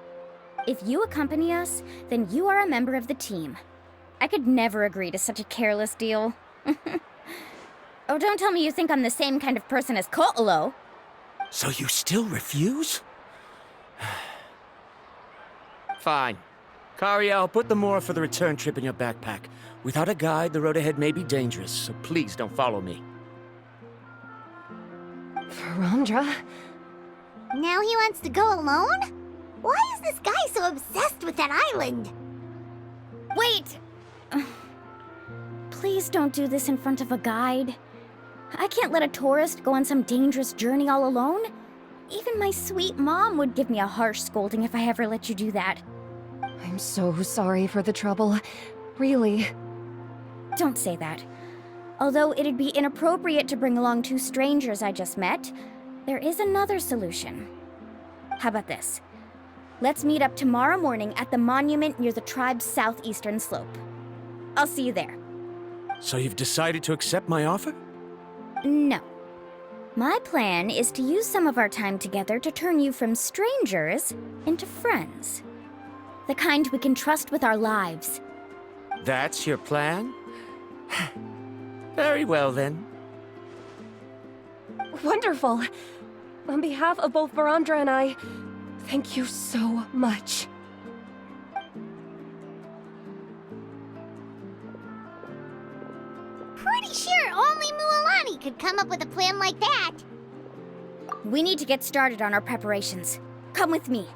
If you accompany us, then you are a member of the team. I could never agree to such a careless deal. Oh, don't tell me you think I'm the same kind of person as Ko'olo. So you still refuse? Fine. Kariel, put the Mora for the return trip in your backpack. Without a guide, the road ahead may be dangerous, so please don't follow me. Verandra? Now he wants to go alone? Why is this guy so obsessed with that island? Wait! Please don't do this in front of a guide. I can't let a tourist go on some dangerous journey all alone. Even my sweet mom would give me a harsh scolding if I ever let you do that. I'm so sorry for the trouble. Really. Don't say that. Although it'd be inappropriate to bring along two strangers I just met, there is another solution. How about this? Let's meet up tomorrow morning at the monument near the tribe's southeastern slope. I'll see you there. So you've decided to accept my offer? No. My plan is to use some of our time together to turn you from strangers into friends. The kind we can trust with our lives. That's your plan? Very well, then. Wonderful. On behalf of both Verandra and I, thank you so much. Pretty sure only Mualani could come up with a plan like that. We need to get started on our preparations. Come with me.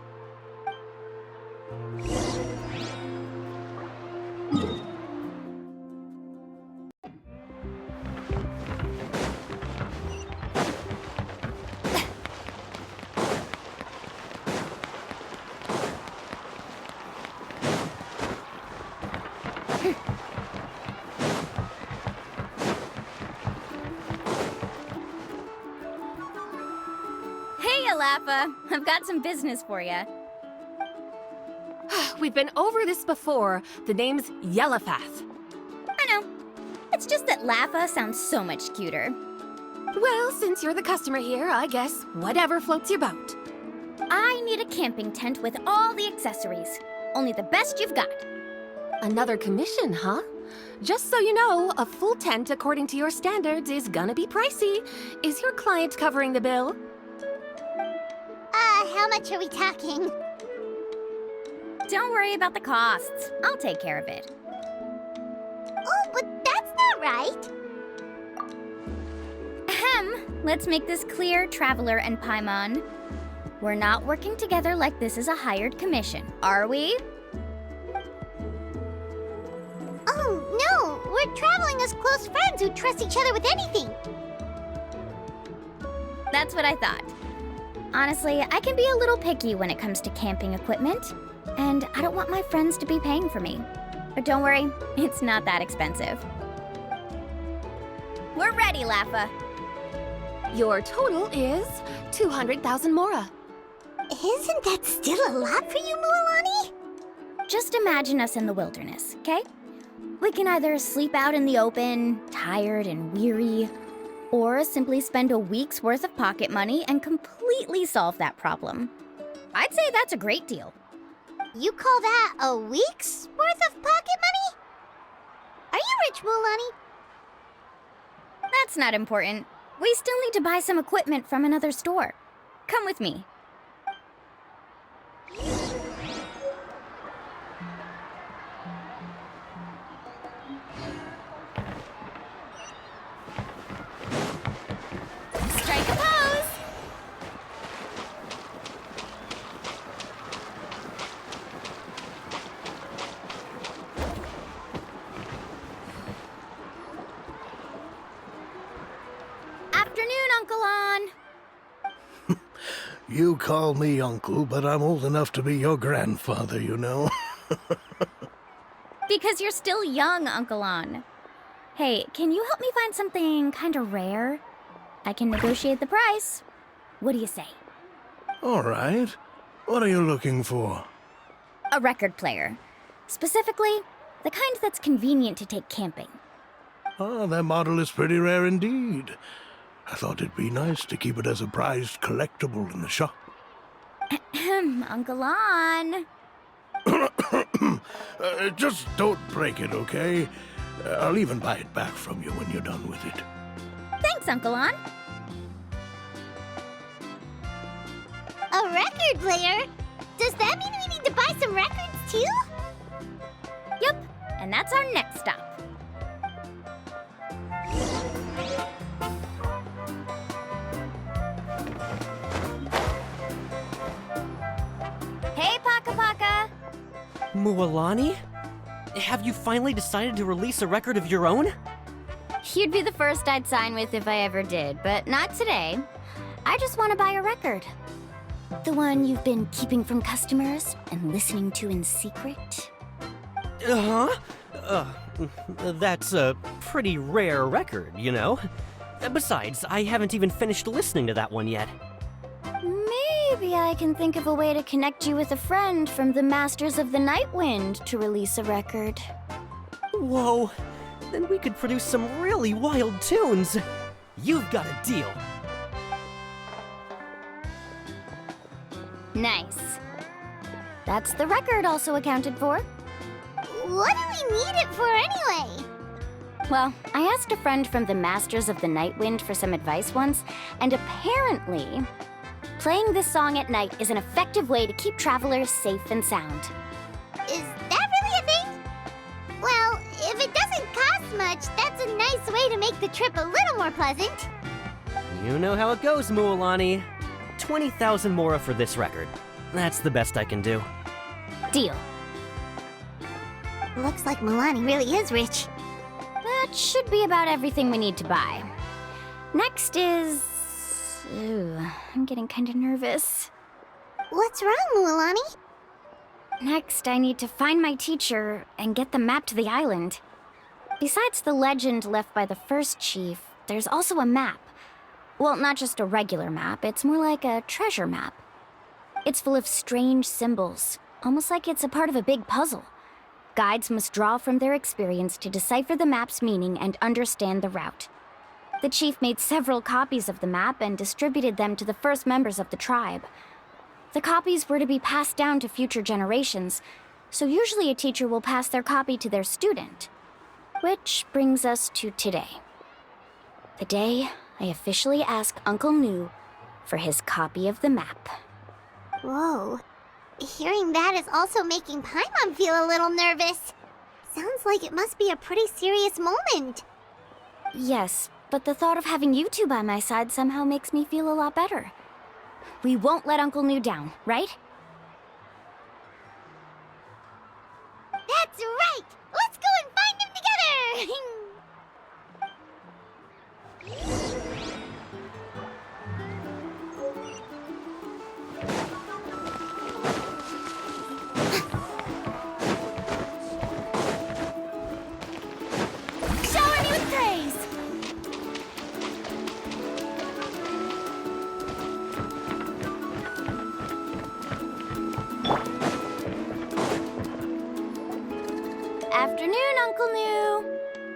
Laffa, I've got some business for you. We've been over this before. The name's Yellowfath. I know. It's just that Laffa sounds so much cuter. Well, since you're the customer here, I guess whatever floats your boat. I need a camping tent with all the accessories. Only the best you've got. Another commission, huh? Just so you know, a full tent according to your standards is gonna be pricey. Is your client covering the bill? How much are we talking? Don't worry about the costs. I'll take care of it. Oh, but that's not right. Ahem. Let's make this clear, Traveler and Paimon. We're not working together like this is a hired commission, are we? Oh, no! We're traveling as close friends who trust each other with anything. That's what I thought. Honestly, I can be a little picky when it comes to camping equipment, and I don't want my friends to be paying for me. But don't worry, it's not that expensive. We're ready, Laffa. Your total is 200,000 Mora. Isn't that still a lot for you, Mualani? Just imagine us in the wilderness, okay? We can either sleep out in the open, tired and weary, or simply spend a week's worth of pocket money and completely solve that problem. I'd say that's a great deal. You call that a week's worth of pocket money? Are you rich, Mualani? That's not important. We still need to buy some equipment from another store. Come with me. Strike a pose! Afternoon, Uncle On. You call me uncle, but I'm old enough to be your grandfather, you know. Because you're still young, Uncle On. Hey, can you help me find something kind of rare? I can negotiate the price. What do you say? All right. What are you looking for? A record player. Specifically, the kind that's convenient to take camping. Ah, that model is pretty rare indeed. I thought it'd be nice to keep it as a prized collectible in the shop. Ahem, Uncle On. Just don't break it, okay? I'll even buy it back from you when you're done with it. Thanks, Uncle On. A record player? Does that mean we need need to buy some records too? Yep, and that's our next stop. Hey, Paka Paka! Mualani? Have you finally decided to release a record of your own? You'd be the first I'd sign with if I ever did, but not today. I just want to buy a record. The one you've been keeping from customers and listening to in secret? Uh-huh. That's a pretty rare record, you know? Besides, I haven't even finished listening to that one yet. Maybe I can think of a way to connect you with a friend from the Masters of the Night Wind to release a record. Whoa, then we could produce some really wild tunes. You've got a deal. Nice. That's the record also accounted for. What do we need it for anyway? Well, I asked a friend from the Masters of the Night Wind for some advice once, and apparently, playing this song at night is an effective way to keep travelers safe and sound. Is that really a thing? Well, if it doesn't cost much, that's a nice way to make the trip a little more pleasant. You know how it goes, Mualani. 20,000 mora for this record. That's the best I can do. Deal. Looks like Milani really is rich. That should be about everything we need to buy. Next is... Ooh, I'm getting kind of nervous. What's wrong, Mualani? Next, I need to find my teacher and get the map to the island. Besides the legend left by the first chief, there's also a map. Well, not just a regular map, it's more like a treasure map. It's full of strange symbols, almost like it's a part of a big puzzle. Guides must draw from their experience to decipher the map's meaning and understand the route. The chief made several copies of the map and distributed them to the first members of the tribe. The copies were to be passed down to future generations, so usually a teacher will pass their copy to their student. Which brings us to today. The day I officially ask Uncle Nu for his copy of the map. Whoa. Hearing that is also making Paimon feel a little nervous. Sounds like it must be a pretty serious moment. Yes, but the thought of having you two by my side somehow makes me feel a lot better. We won't let Uncle Nu down, right? That's right! Let's go and find them together! Shower me with praise! Afternoon, Uncle Nu.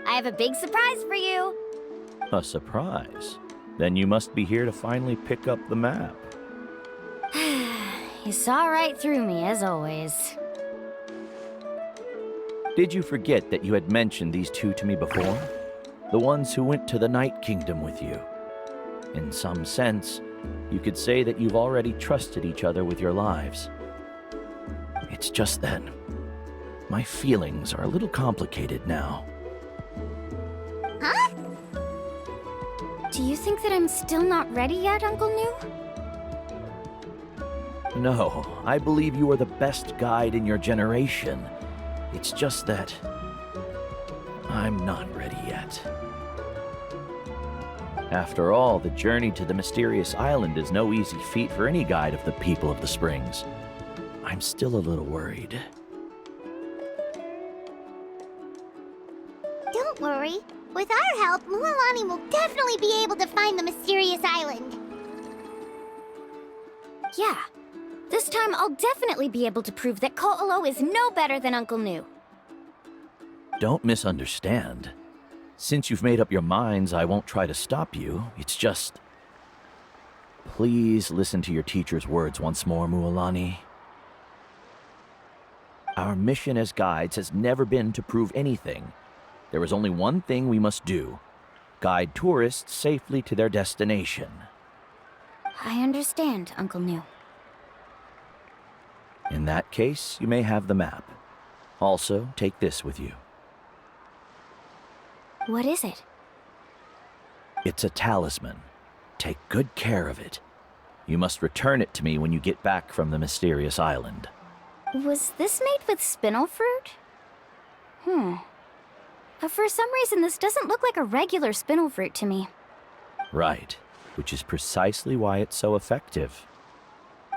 I have a big surprise for you. A surprise? Then you must be here to finally pick up the map. You saw right through me, as always. Did you forget that you had mentioned these two to me before? The ones who went to the Night Kingdom with you. In some sense, you could say that you've already trusted each other with your lives. It's just that my feelings are a little complicated now. Huh? Do you think that I'm still not ready yet, Uncle Nu? No, I believe you are the best guide in your generation. It's just that I'm not ready yet. After all, the journey to the mysterious island is no easy feat for any guide of the people of the Springs. I'm still a little worried. Don't worry. With our help, Mualani will definitely be able to find the mysterious island. Yeah. This time I'll definitely be able to prove that Ko'olo is no better than Uncle Nu. Don't misunderstand. Since you've made up your minds, I won't try to stop you. It's just... Please listen to your teacher's words once more, Mualani. Our mission as guides has never been to prove anything. There is only one thing we must do. Guide tourists safely to their destination. I understand, Uncle Nu. In that case, you may have the map. Also, take this with you. What is it? It's a talisman. Take good care of it. You must return it to me when you get back from the mysterious island. Was this made with spinel fruit? For some reason, this doesn't look like a regular spinel fruit to me. Right, which is precisely why it's so effective.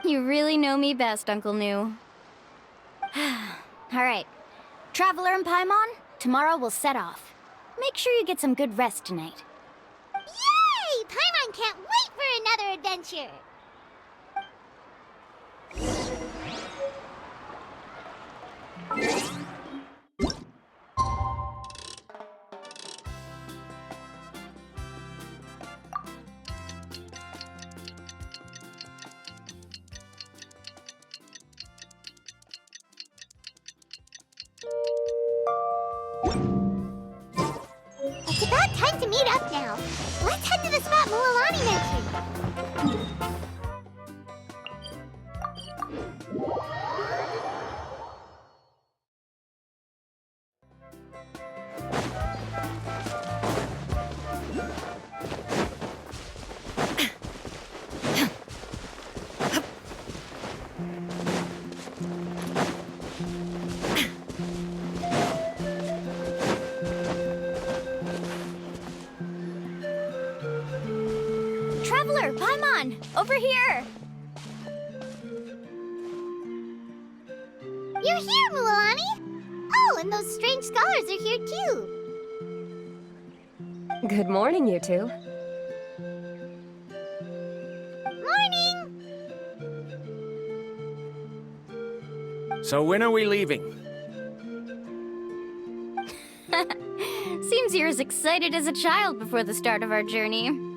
You really know me best, Uncle New. All right. Traveler and Paimon, tomorrow we'll set off. Make sure you get some good rest tonight. Yay! Paimon can't wait for another adventure! It's about time to meet up now. Let's head to the spot Mualani mentioned. Traveler, Paimon, over here! You're here, Mualani! Oh, and those strange scholars are here too. Good morning, you two. Morning! So when are we leaving? Seems you're as excited as a child before the start of our journey.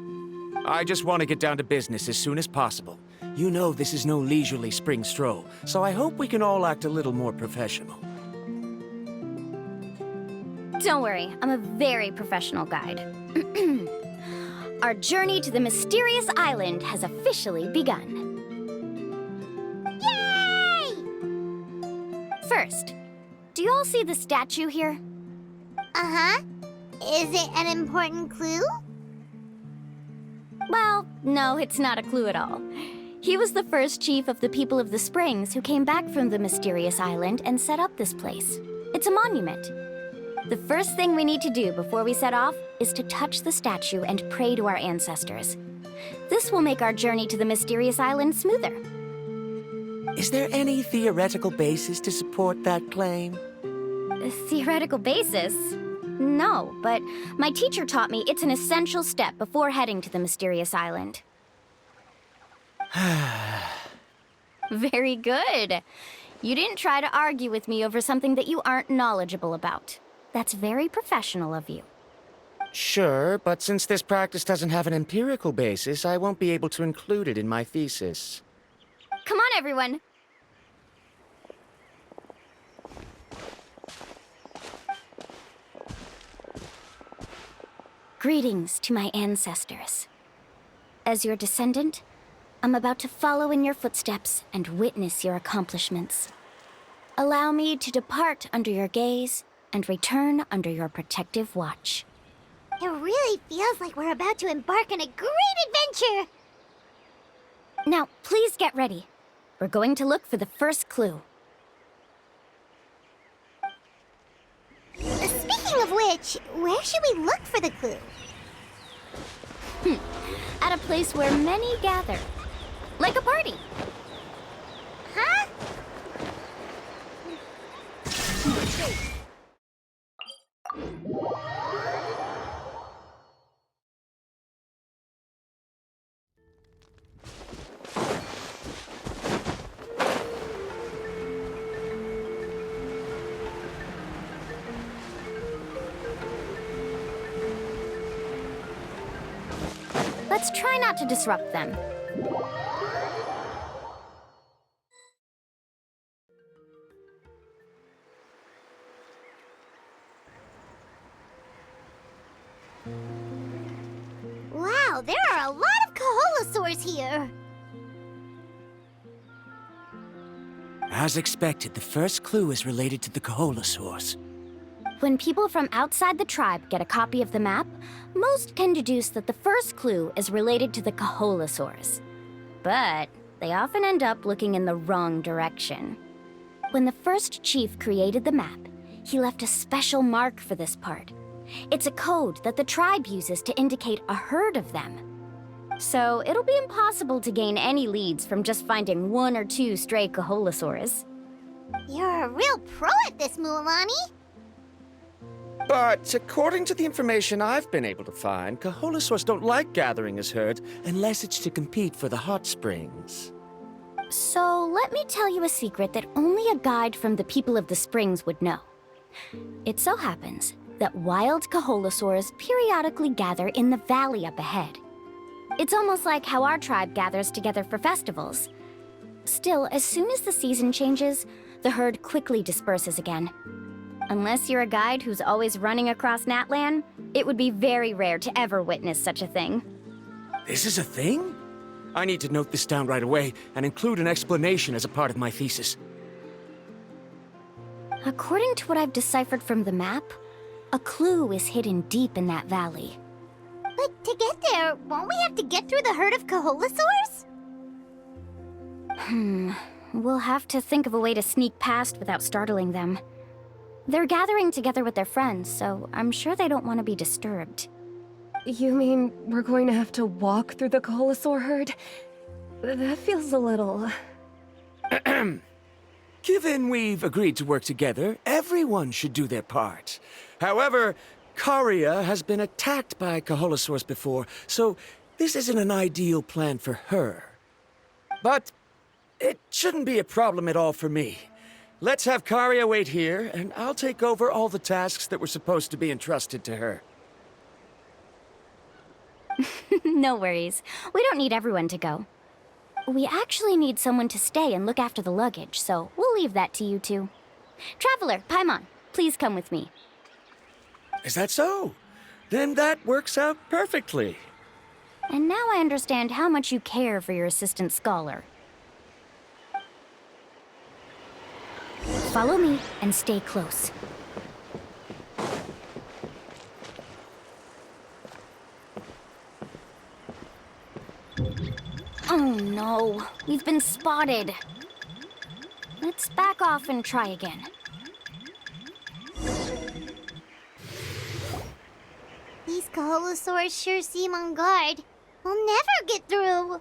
I just want to get down to business as soon as possible. You know this is no leisurely spring stroll, so I hope we can all act a little more professional. Don't worry, I'm a very professional guide. Our journey to the mysterious island has officially begun. Yay! First, do you all see the statue here? Uh-huh. Is it an important clue? Well, no, it's not a clue at all. He was the first chief of the people of the Springs who came back from the mysterious island and set up this place. It's a monument. The first thing we need to do before we set off is to touch the statue and pray to our ancestors. This will make our journey to the mysterious island smoother. Is there any theoretical basis to support that claim? A theoretical basis? No, but my teacher taught me it's an essential step before heading to the mysterious island. Very good. You didn't try to argue with me over something that you aren't knowledgeable about. That's very professional of you. Sure, but since this practice doesn't have an empirical basis, I won't be able to include it in my thesis. Come on, everyone. Greetings to my ancestors. As your descendant, I'm about to follow in your footsteps and witness your accomplishments. Allow me to depart under your gaze and return under your protective watch. It really feels like we're about to embark on a great adventure! Now, please get ready. We're going to look for the first clue. Speaking of which, where should we look for the clue? At a place where many gather. Like a party. Huh? Let's try not to disrupt them. Wow, there are a lot of Kaholosaurs here! As expected, the first clue is related to the Coholosaurs. When people from outside the tribe get a copy of the map, most can deduce that the first clue is related to the Coholosaurs. But they often end up looking in the wrong direction. When the first chief created the map, he left a special mark for this part. It's a code that the tribe uses to indicate a herd of them. So it'll be impossible to gain any leads from just finding 1 or 2 stray Coholosaurs. You're a real pro at this, Mualani. But according to the information I've been able to find, Coholosaurs don't like gathering as herds unless it's to compete for the hot springs. So let me tell you a secret that only a guide from the people of the springs would know. It so happens that wild Coholosaurs periodically gather in the valley up ahead. It's almost like how our tribe gathers together for festivals. Still, as soon as the season changes, the herd quickly disperses again. Unless you're a guide who's always running across Natlan, it would be very rare to ever witness such a thing. This is a thing? I need to note this down right away and include an explanation as a part of my thesis. According to what I've deciphered from the map, a clue is hidden deep in that valley. But to get there, won't we have to get through the herd of Coholosaurs? We'll have to think of a way to sneak past without startling them. They're gathering together with their friends, so I'm sure they don't want to be disturbed. You mean we're going to have to walk through the Coholosaur herd? That feels a little... Given we've agreed to work together, everyone should do their part. However, Karia has been attacked by Coholosaurs before, so this isn't an ideal plan for her. But it shouldn't be a problem at all for me. Let's have Karia wait here, and I'll take over all the tasks that were supposed to be entrusted to her. No worries. We don't need everyone to go. We actually need someone to stay and look after the luggage, so we'll leave that to you two. Traveler, Paimon, please come with me. Is that so? Then that works out perfectly. And now I understand how much you care for your assistant scholar. Follow me and stay close. Oh no, we've been spotted. Let's back off and try again. These Coholosaurs sure seem on guard. We'll never get through.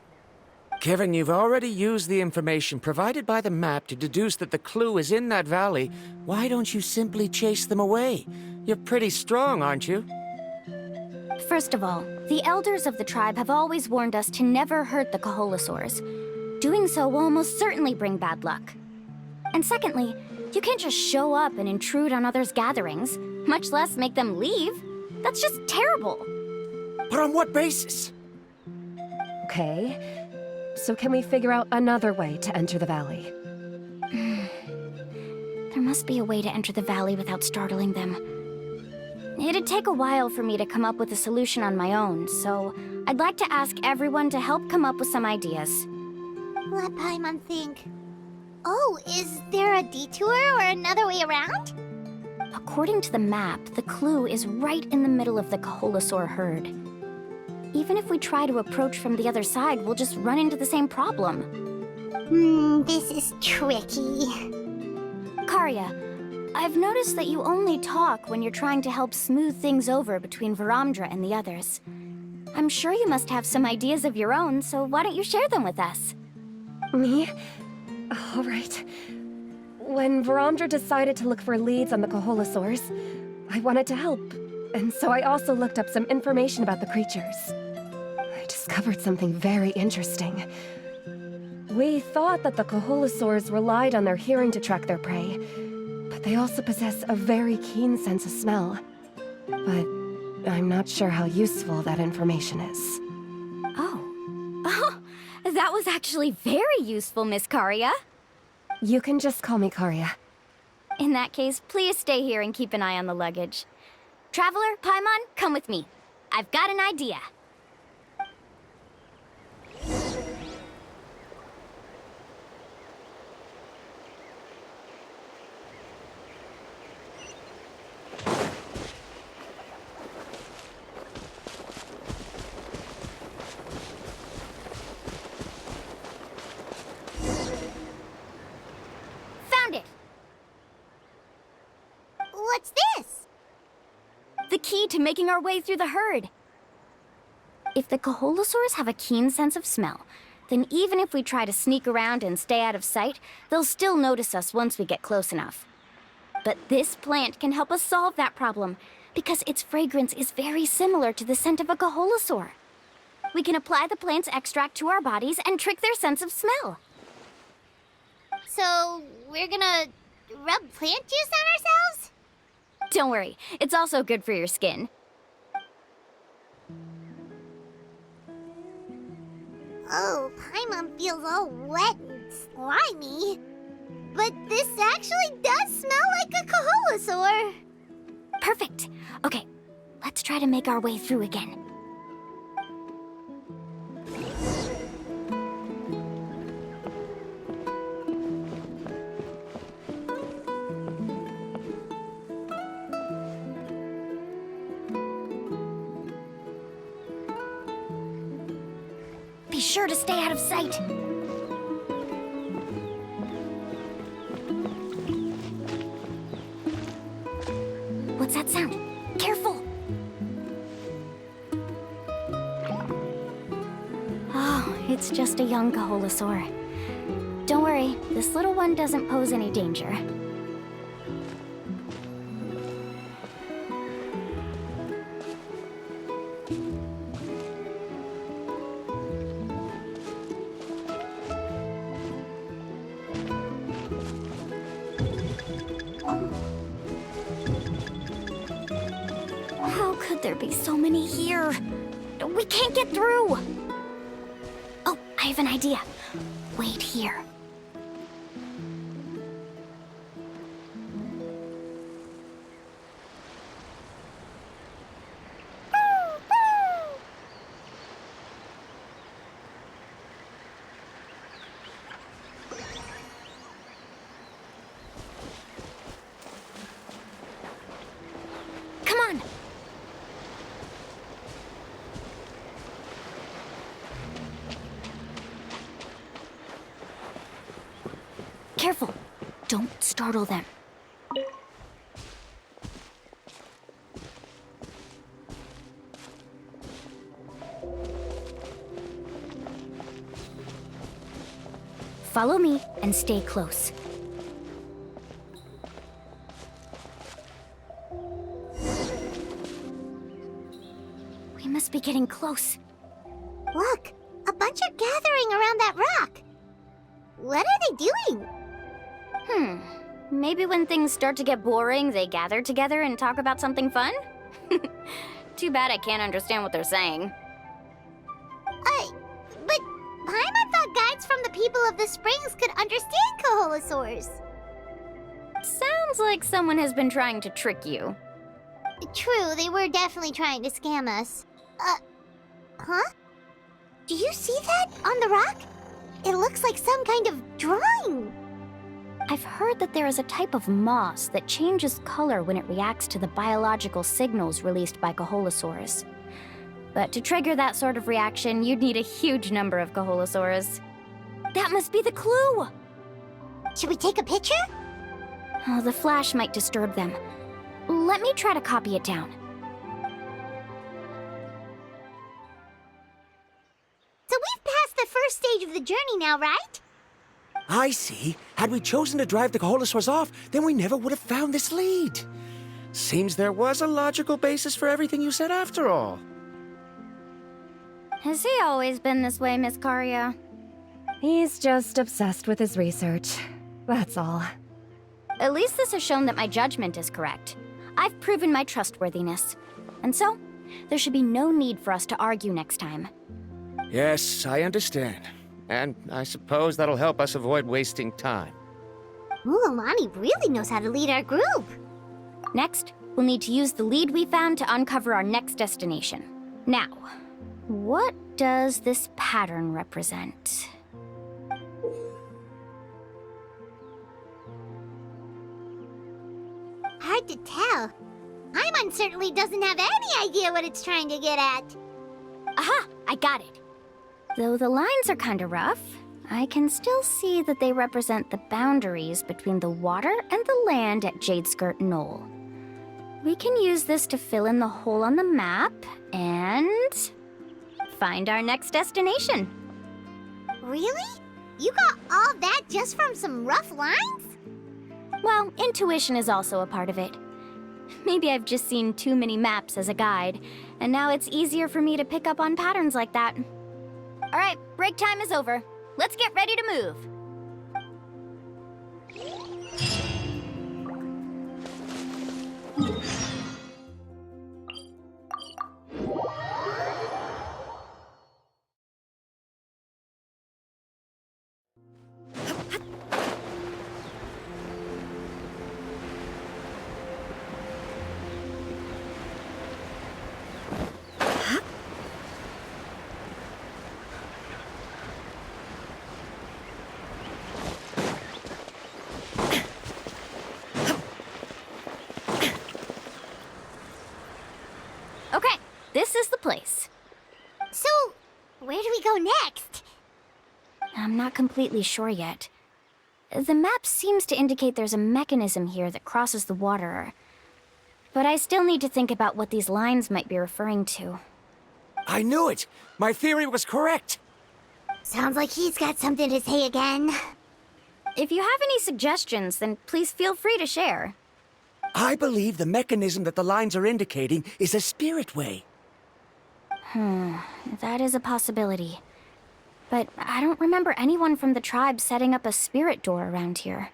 Given you've already used the information provided by the map to deduce that the clue is in that valley, why don't you simply chase them away? You're pretty strong, aren't you? First of all, the elders of the tribe have always warned us to never hurt the Coholosaurs. Doing so will almost certainly bring bad luck. And secondly, you can't just show up and intrude on others' gatherings, much less make them leave. That's just terrible. But on what basis? Okay. So can we figure out another way to enter the valley? There must be a way to enter the valley without startling them. It'd take a while for me to come up with a solution on my own, so I'd like to ask everyone to help come up with some ideas. Let Paimon think. Oh, is there a detour or another way around? According to the map, the clue is right in the middle of the Coholosaur herd. Even if we try to approach from the other side, we'll just run into the same problem. This is tricky. Karia, I've noticed that you only talk when you're trying to help smooth things over between Varamdra and the others. I'm sure you must have some ideas of your own, so why don't you share them with us? Me? All right. When Varamdra decided to look for leads on the Coholosaurs, I wanted to help. And so I also looked up some information about the creatures. I discovered something very interesting. We thought that the Coholosaurs relied on their hearing to track their prey, but they also possess a very keen sense of smell. But I'm not sure how useful that information is. Oh, that was actually very useful, Miss Karia. You can just call me Karia. In that case, please stay here and keep an eye on the luggage. Traveler, Paimon, come with me. I've got an idea. key to making our way through the herd. If the Coholosaurs have a keen sense of smell, then even if we try to sneak around and stay out of sight, they'll still notice us once we get close enough. But this plant can help us solve that problem, because its fragrance is very similar to the scent of a Coholosaur. We can apply the plant's extract to our bodies and trick their sense of smell. So, we're gonna rub plant juice on ourselves? Don't worry, it's also good for your skin. Oh, Paimon feels all wet and slimy. But this actually does smell like a Coholosaur. Perfect. Okay, let's try to make our way through again. Be sure to stay out of sight. What's that sound? Careful! Oh, it's just a young Coholosaur. Don't worry, this little one doesn't pose any danger. How could there be so many here? We can't get through! Oh, I have an idea. Wait here. Come on! Careful! Don't startle them. Follow me and stay close. We must be getting close. Look, a bunch are gathering around that rock. What are they doing? Maybe when things start to get boring, they gather together and talk about something fun? Too bad I can't understand what they're saying. But Paimon thought guides from the people of the springs could understand Coholosaurs. Sounds like someone has been trying to trick you. True, they were definitely trying to scam us. Huh? Do you see that on the rock? It looks like some kind of drawing. I've heard that there is a type of moss that changes color when it reacts to the biological signals released by Coholosaurs. But to trigger that sort of reaction, you'd need a huge number of Coholosaurs. That must be the clue! Should we take a picture? Oh, the flash might disturb them. Let me try to copy it down. So we've passed the first stage of the journey now, right? I see. Had we chosen to drive the Coholosaurs off, then we never would have found this lead. Seems there was a logical basis for everything you said after all. Has he always been this way, Miss Karia? He's just obsessed with his research. That's all. At least this has shown that my judgment is correct. I've proven my trustworthiness. And so, there should be no need for us to argue next time. Yes, I understand. And I suppose that'll help us avoid wasting time. Alani really knows how to lead our group. Next, we'll need to use the lead we found to uncover our next destination. Now, what does this pattern represent? Hard to tell. Paimon certainly doesn't have any idea what it's trying to get at. Aha! I got it. Though the lines are kinda rough, I can still see that they represent the boundaries between the water and the land at Jadeskirt Knoll. we can use this to fill in the hole on the map and find our next destination. Really? You got all that just from some rough lines? Well, intuition is also a part of it. Maybe I've just seen too many maps as a guide, and now it's easier for me to pick up on patterns like that. All right, break time is over. Let's get ready to move. Okay, this is the place. So, where do we go next? I'm not completely sure yet. The map seems to indicate there's a mechanism here that crosses the water. But I still need to think about what these lines might be referring to. I knew it! My theory was correct! Sounds like he's got something to say again. If you have any suggestions, then please feel free to share. I believe the mechanism that the lines are indicating is a spirit way. That is a possibility. But I don't remember anyone from the tribe setting up a spirit door around here.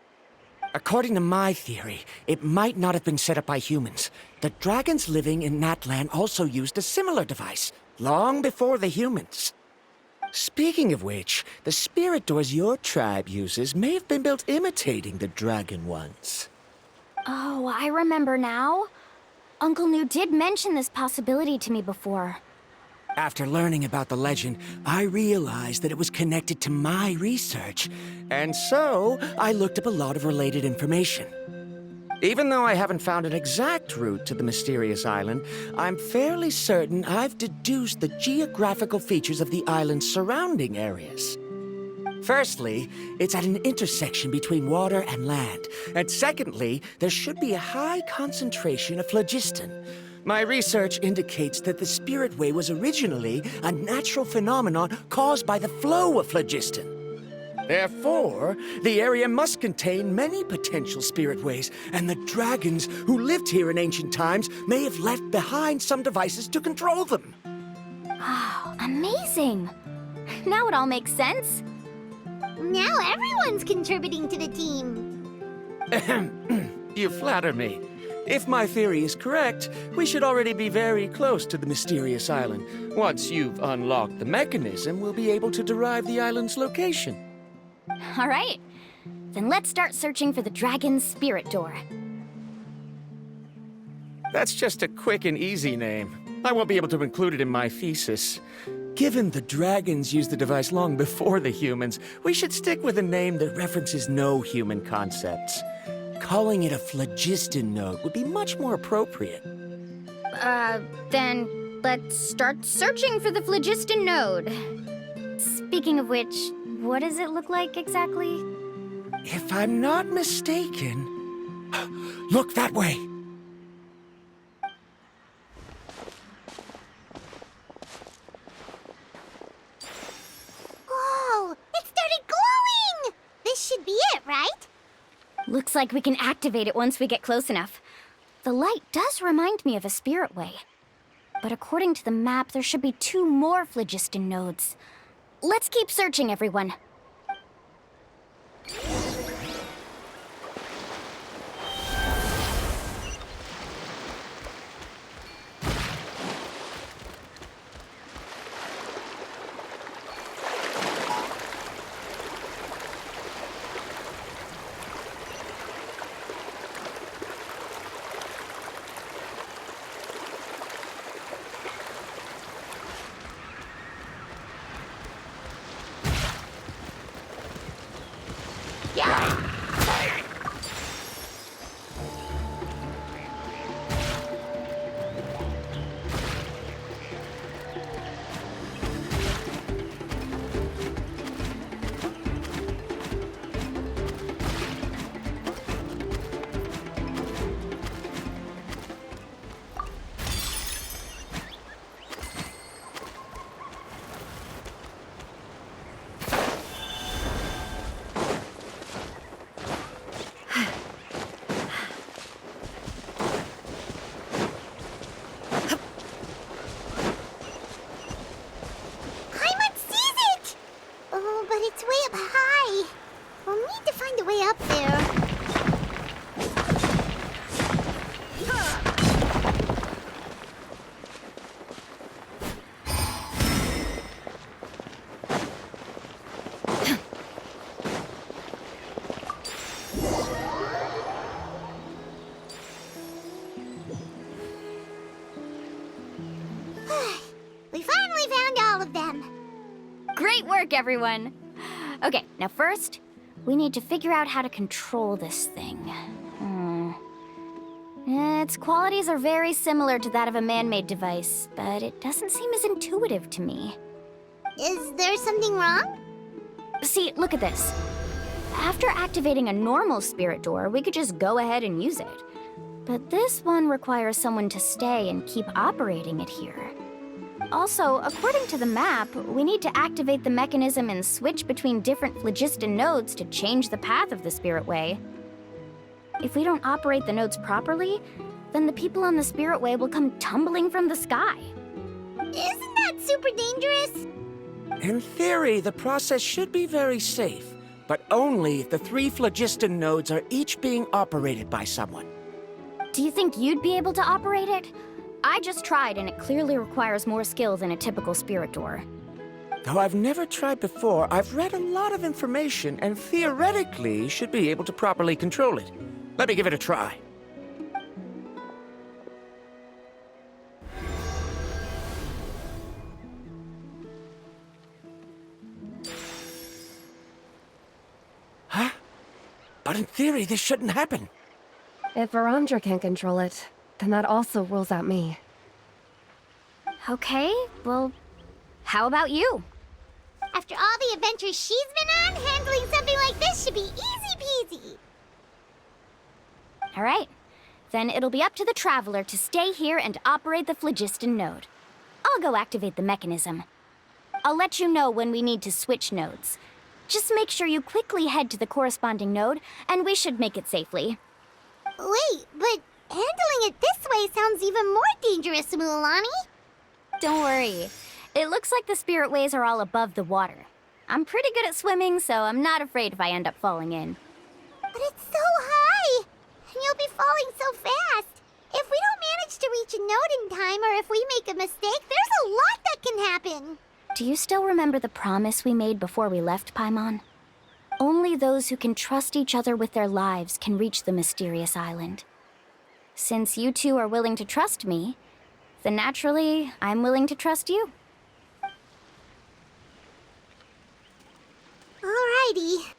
According to my theory, it might not have been set up by humans. The dragons living in that land also used a similar device, long before the humans. Speaking of which, the spirit doors your tribe uses may have been built imitating the dragon ones. Oh, I remember now. Uncle New did mention this possibility to me before. After learning about the legend, I realized that it was connected to my research, and so I looked up a lot of related information. Even though I haven't found an exact route to the mysterious island, I'm fairly certain I've deduced the geographical features of the island's surrounding areas. Firstly, it's at an intersection between water and land, and secondly, there should be a high concentration of phlogiston. My research indicates that the Spirit Way was originally a natural phenomenon caused by the flow of phlogiston. Therefore, the area must contain many potential Spirit Ways, and the dragons who lived here in ancient times may have left behind some devices to control them. Oh, amazing! Now it all makes sense. Now everyone's contributing to the team. You flatter me. If my theory is correct, we should already be very close to the mysterious island. Once you've unlocked the mechanism, we'll be able to derive the island's location. All right. Then let's start searching for the dragon's spirit door. That's just a quick and easy name. I won't be able to include it in my thesis. Given the dragons used the device long before the humans, we should stick with a name that references no human concepts. Calling it a phlogiston node would be much more appropriate. Then let's start searching for the phlogiston node. Speaking of which, what does it look like exactly? If I'm not mistaken... Look that way! Whoa! It started glowing! This should be it, right? Looks like we can activate it once we get close enough. The light does remind me of a spirit way. But according to the map, there should be 2 more phlogiston nodes. Let's keep searching, everyone. work, everyone. Okay, now first, we need to figure out how to control this thing. Its qualities are very similar to that of a man-made device, but it doesn't seem as intuitive to me. Is there something wrong? See, look at this. After activating a normal spirit door, we could just go ahead and use it. But this one requires someone to stay and keep operating it here. Also, according to the map, we need to activate the mechanism and switch between different phlogiston nodes to change the path of the spirit way. If we don't operate the nodes properly, then the people on the spirit way will come tumbling from the sky. Isn't that super dangerous? In theory, the process should be very safe, but only if the 3 phlogiston nodes are each being operated by someone. Do you think you'd be able to operate it? I just tried, and it clearly requires more skill than a typical spirit door. Though I've never tried before, I've read a lot of information and theoretically should be able to properly control it. Let me give it a try. Huh? But in theory, this shouldn't happen. If Verandra can't control it, then that also rules out me. Okay, well, how about you? After all the adventures she's been on, handling something like this should be easy peasy. All right, then it'll be up to the Traveler to stay here and operate the phlogiston node. I'll go activate the mechanism. I'll let you know when we need to switch nodes. Just make sure you quickly head to the corresponding node, and we should make it safely. Wait, but handling it this way sounds even more dangerous, Mualani. Don't worry. It looks like the spirit ways are all above the water. I'm pretty good at swimming, so I'm not afraid if I end up falling in. But it's so high, and you'll be falling so fast. If we don't manage to reach a node in time, or if we make a mistake, there's a lot that can happen. Do you still remember the promise we made before we left, Paimon? Only those who can trust each other with their lives can reach the mysterious island. Since you two are willing to trust me, then naturally, I'm willing to trust you. Alrighty.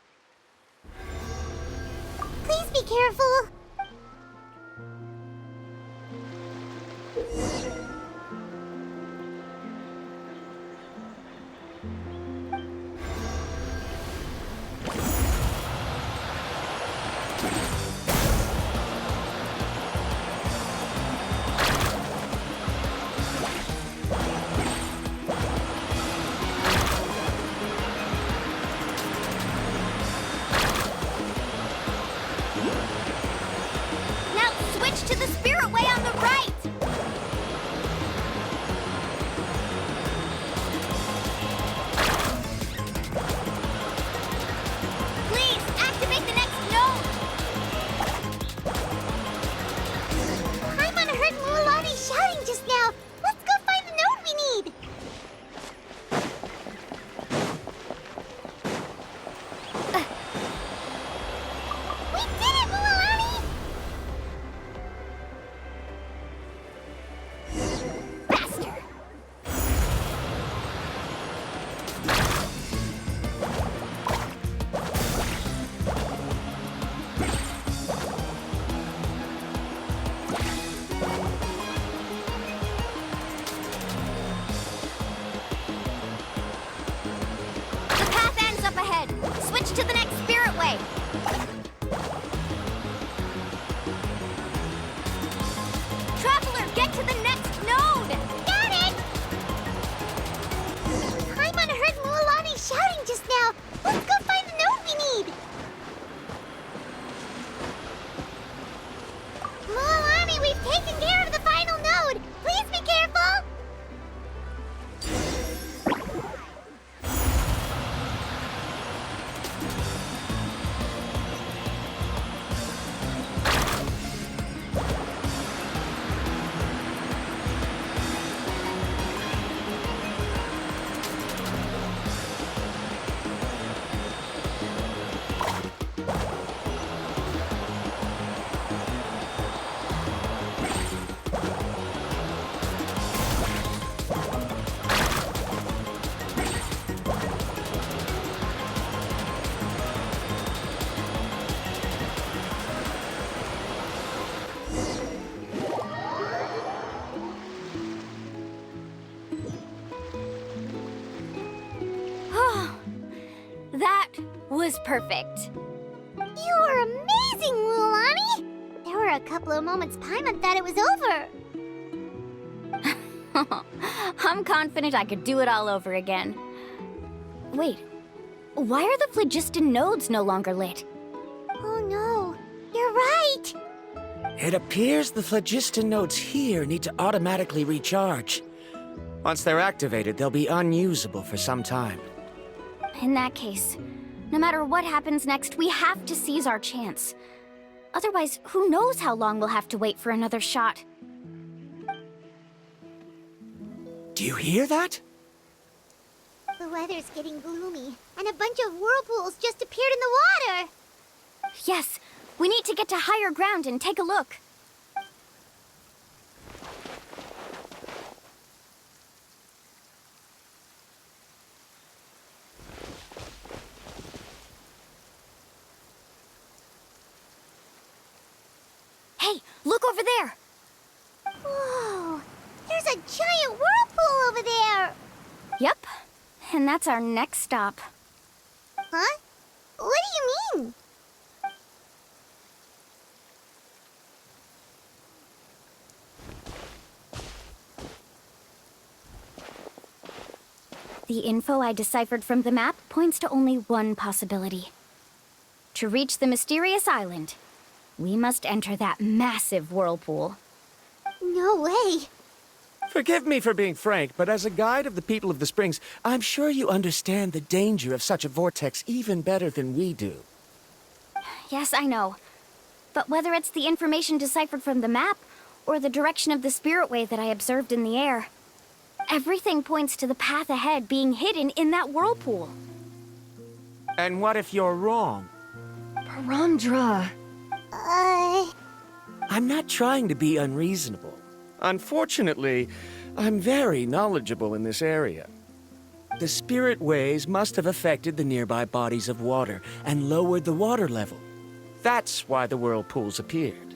Please be careful. Now switch to the spirit way on the right! Please, activate the next node! Paimon heard Mualani shouting just now. Let's go find the node we need. We did it, Mualani! was perfect. You're amazing, Lulani! There were a couple of moments Paimon thought it was over. I'm confident I could do it all over again. Wait, why are the phlogiston nodes no longer lit? Oh no, you're right! It appears the phlogiston nodes here need to automatically recharge. Once they're activated, they'll be unusable for some time. In that case, no matter what happens next, we have to seize our chance. Otherwise, who knows how long we'll have to wait for another shot. Do you hear that? The weather's getting gloomy, and a bunch of whirlpools just appeared in the water! Yes, we need to get to higher ground and take a look. Hey, look over there! Whoa! There's a giant whirlpool over there! Yep, and that's our next stop. Huh? What do you mean? The info I deciphered from the map points to only one possibility. To reach the mysterious island, we must enter that massive whirlpool. No way! Forgive me for being frank, but as a guide of the people of the Springs, I'm sure you understand the danger of such a vortex even better than we do. Yes, I know. But whether it's the information deciphered from the map, or the direction of the spirit wave that I observed in the air, everything points to the path ahead being hidden in that whirlpool. And what if you're wrong? Paramdra. I'm not trying to be unreasonable. Unfortunately, I'm very knowledgeable in this area. The spirit waves must have affected the nearby bodies of water and lowered the water level. That's why the whirlpools appeared.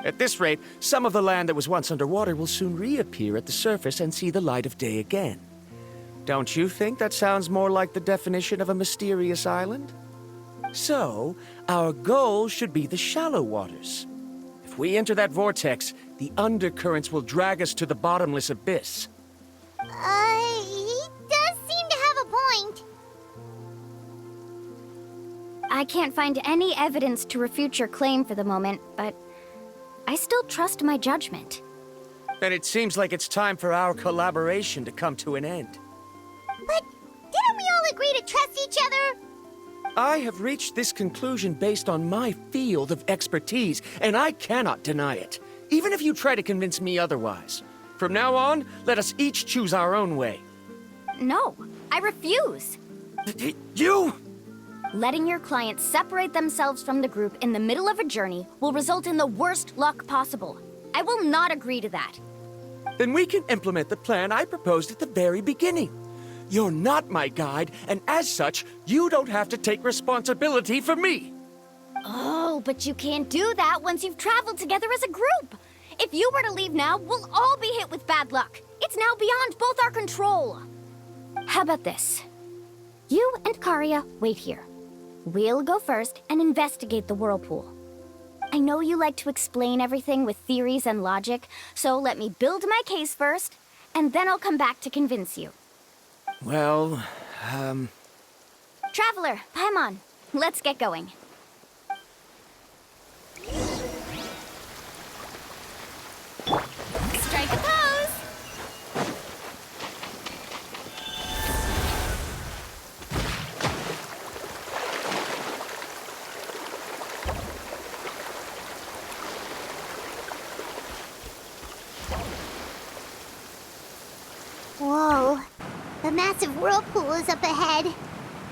At this rate, some of the land that was once underwater will soon reappear at the surface and see the light of day again. Don't you think that sounds more like the definition of a mysterious island? So, our goal should be the shallow waters. If we enter that vortex, the undercurrents will drag us to the bottomless abyss. He does seem to have a point. I can't find any evidence to refute your claim for the moment, but I still trust my judgment. Then it seems like it's time for our collaboration to come to an end. But didn't we all agree to trust each other? I have reached this conclusion based on my field of expertise, and I cannot deny it, even if you try to convince me otherwise. From now on, let us each choose our own way. No, I refuse. You? Letting your clients separate themselves from the group in the middle of a journey will result in the worst luck possible. I will not agree to that. Then we can implement the plan I proposed at the very beginning. You're not my guide, and as such, you don't have to take responsibility for me. Oh, but you can't do that once you've traveled together as a group. If you were to leave now, we'll all be hit with bad luck. It's now beyond both our control. How about this? You and Karia wait here. We'll go first and investigate the whirlpool. I know you like to explain everything with theories and logic, so let me build my case first, and then I'll come back to convince you. Well, Traveler, Paimon, let's get going. Strike a pose! Whoa. The massive whirlpool is up ahead.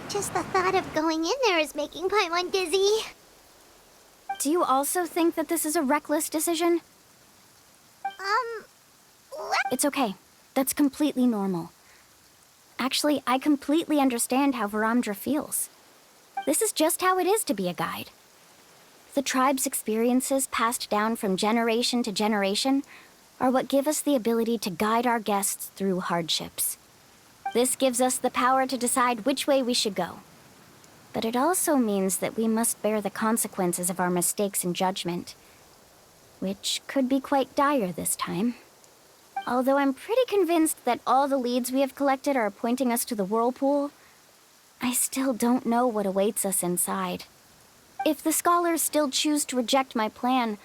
Just the thought of going in there is making Paimon dizzy. Do you also think that this is a reckless decision? What? It's okay. That's completely normal. Actually, I completely understand how Paramdra feels. This is just how it is to be a guide. The tribe's experiences passed down from generation to generation are what give us the ability to guide our guests through hardships. This gives us the power to decide which way we should go. But it also means that we must bear the consequences of our mistakes in judgment, which could be quite dire this time. Although I'm pretty convinced that all the leads we have collected are pointing us to the whirlpool, I still don't know what awaits us inside. If the scholars still choose to reject my plan,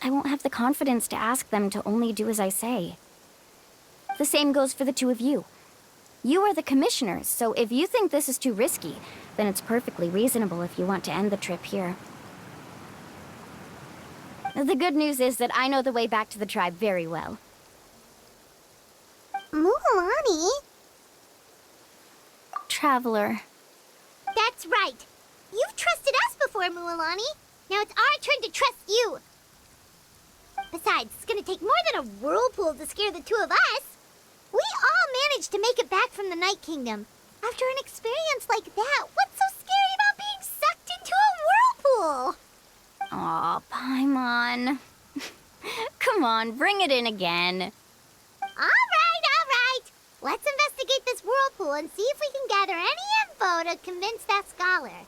I won't have the confidence to ask them to only do as I say. The same goes for the two of you. You are the commissioners, so if you think this is too risky, then it's perfectly reasonable if you want to end the trip here. The good news is that I know the way back to the tribe very well. Mualani? Traveler. That's right. You've trusted us before, Mualani. Now it's our turn to trust you. Besides, it's gonna take more than a whirlpool to scare the two of us. We all managed to make it back from the Night Kingdom. After an experience like that, what's so scary about being sucked into a whirlpool? Aw, Paimon. Come on, bring it in again. All right. Let's investigate this whirlpool and see if we can gather any info to convince that scholar.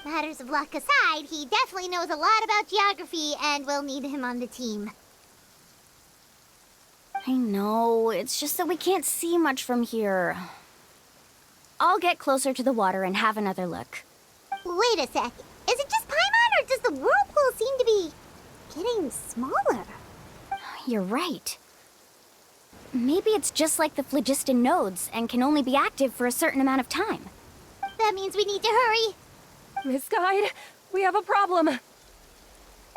Matters of luck aside, he definitely knows a lot about geography, and we'll need him on the team. I know, it's just that we can't see much from here. I'll get closer to the water and have another look. Wait a sec. Is it just Paimon, or does the whirlpool seem to be getting smaller? You're right. Maybe it's just like the phlogiston nodes and can only be active for a certain amount of time. That means we need to hurry. Miss Guide, we have a problem.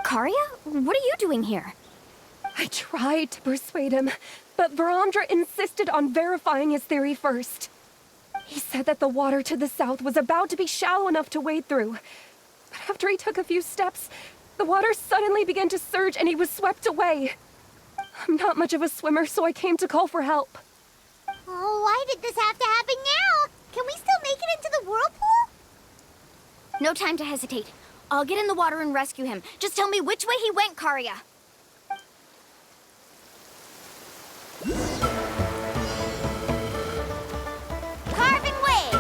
Karia? What are you doing here? I tried to persuade him, but Varamdra insisted on verifying his theory first. He said that the water to the south was about to be shallow enough to wade through. But after he took a few steps, the water suddenly began to surge and he was swept away. I'm not much of a swimmer, so I came to call for help. Oh, why did this have to happen now? Can we still make it into the whirlpool? No time to hesitate. I'll get in the water and rescue him. Just tell me which way he went, Karia. Carving waves!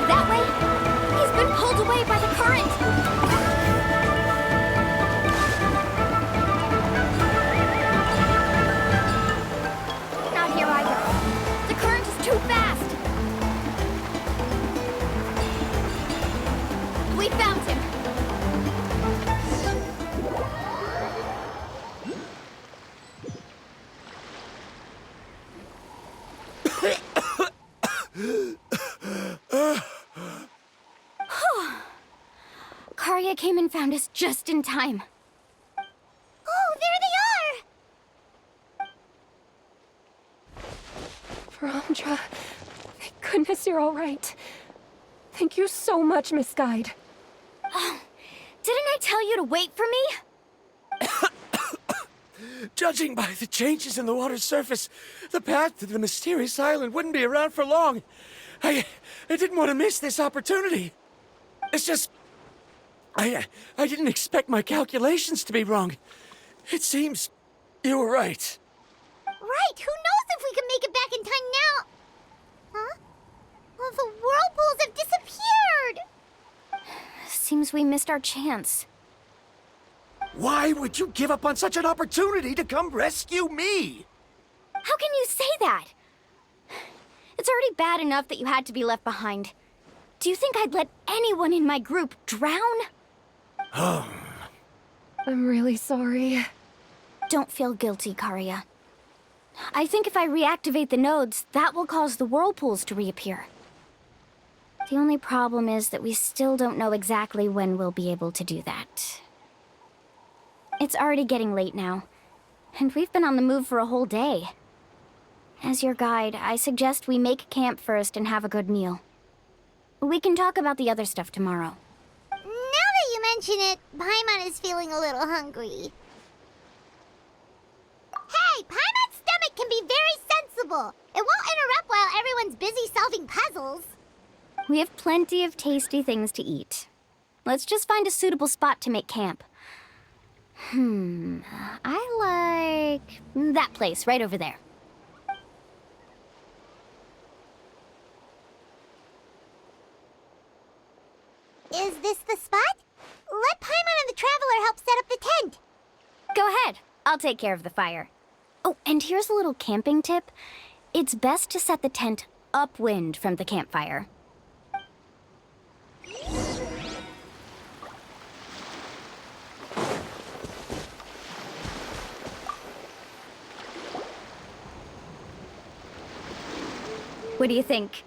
That way? He's been pulled away by the current. Not here either. The current is too fast. We found him. Karia came and found us just in time. Oh, there they are! Varamdra, thank goodness you're all right. Thank you so much, Miss Guide. Oh, didn't I tell you to wait for me? Judging by the changes in the water's surface, the path to the mysterious island wouldn't be around for long. I didn't want to miss this opportunity. It's just... I didn't expect my calculations to be wrong. It seems you were right. Right, who knows if we can make it back in time now? Huh? Well, the whirlpools have disappeared! Seems we missed our chance. Why would you give up on such an opportunity to come rescue me? How can you say that? It's already bad enough that you had to be left behind. Do you think I'd let anyone in my group drown? I'm really sorry. Don't feel guilty, Karia. I think if I reactivate the nodes, that will cause the whirlpools to reappear. The only problem is that we still don't know exactly when we'll be able to do that. It's already getting late now, and we've been on the move for a whole day. As your guide, I suggest we make camp first and have a good meal. We can talk about the other stuff tomorrow. Now that you mention it, Paimon is feeling a little hungry. Hey, Paimon's stomach can be very sensible. It won't interrupt while everyone's busy solving puzzles. We have plenty of tasty things to eat. Let's just find a suitable spot to make camp. I like that place right over there. Is this the spot? Let Paimon and the Traveler help set up the tent. Go ahead. I'll take care of the fire. Oh, and here's a little camping tip. It's best to set the tent upwind from the campfire. What do you think?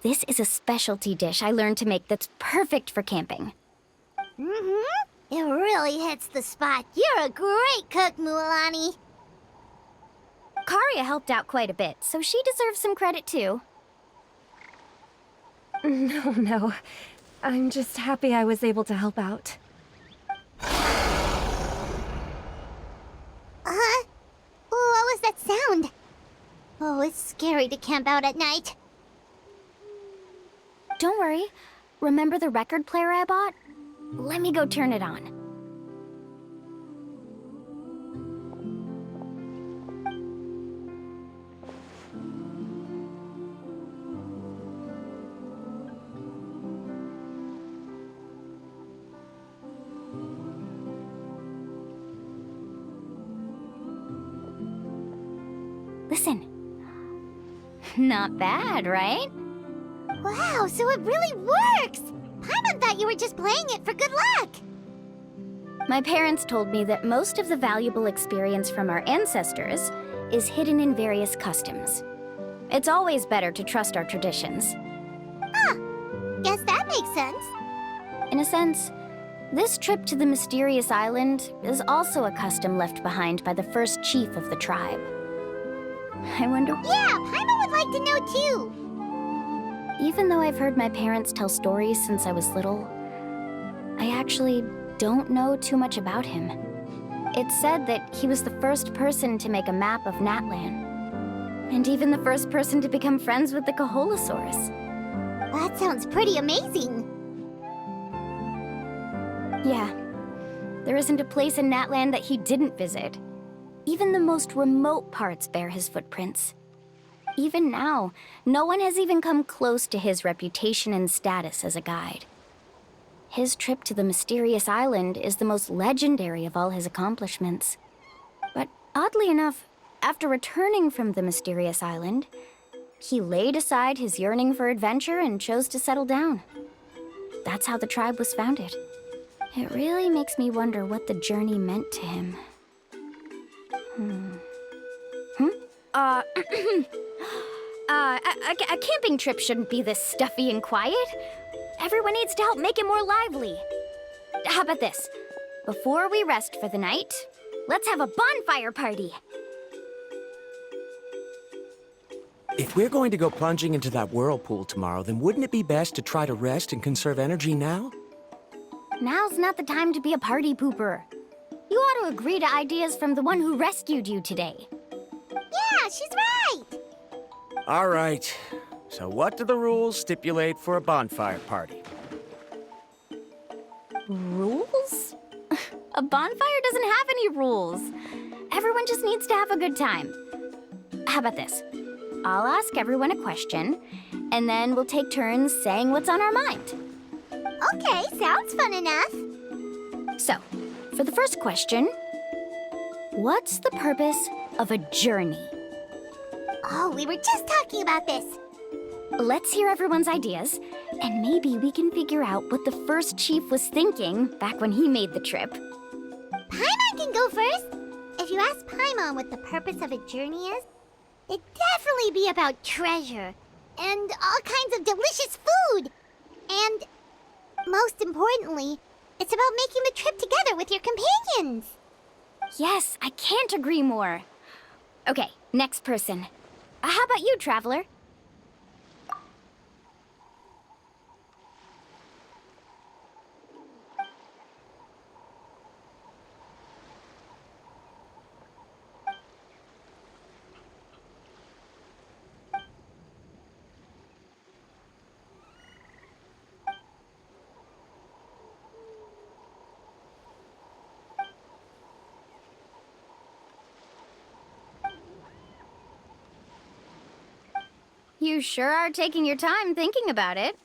This is a specialty dish I learned to make that's perfect for camping. It really hits the spot. You're a great cook, Mualani. Karia helped out quite a bit, so she deserves some credit too. No. I'm just happy I was able to help out. What was that sound? Oh, it's scary to camp out at night. Don't worry. Remember the record player I bought? Let me go turn it on. Listen. Not bad, right? Wow, so it really works! Paimon thought you were just playing it for good luck! My parents told me that most of the valuable experience from our ancestors is hidden in various customs. It's always better to trust our traditions. Guess that makes sense. In a sense, this trip to the mysterious island is also a custom left behind by the first chief of the tribe. I wonder... Yeah, Paimon would like to know too! Even though I've heard my parents tell stories since I was little, I actually don't know too much about him. It's said that he was the first person to make a map of Natlan, and even the first person to become friends with the Kaholosaurus. That sounds pretty amazing. Yeah, there isn't a place in Natlan that he didn't visit. Even the most remote parts bear his footprints. Even now, no one has even come close to his reputation and status as a guide. His trip to the mysterious island is the most legendary of all his accomplishments. But oddly enough, after returning from the mysterious island, he laid aside his yearning for adventure and chose to settle down. That's how the tribe was founded. It really makes me wonder what the journey meant to him. A camping trip shouldn't be this stuffy and quiet. Everyone needs to help make it more lively. How about this? Before we rest for the night, let's have a bonfire party. If we're going to go plunging into that whirlpool tomorrow, then wouldn't it be best to try to rest and conserve energy now? Now's not the time to be a party pooper. You ought to agree to ideas from the one who rescued you today. Yeah, she's right! All right. So what do the rules stipulate for a bonfire party? Rules? A bonfire doesn't have any rules. Everyone just needs to have a good time. How about this? I'll ask everyone a question, and then we'll take turns saying what's on our mind. Okay, sounds fun enough. So, for the first question, what's the purpose of a journey? Oh, we were just talking about this. Let's hear everyone's ideas, and maybe we can figure out what the first chief was thinking back when he made the trip. Paimon can go first. If you ask Paimon what the purpose of a journey is, it'd definitely be about treasure and all kinds of delicious food. And most importantly, it's about making the trip together with your companions. Yes, I can't agree more. Okay, next person. How about you, Traveler? You sure are taking your time thinking about it.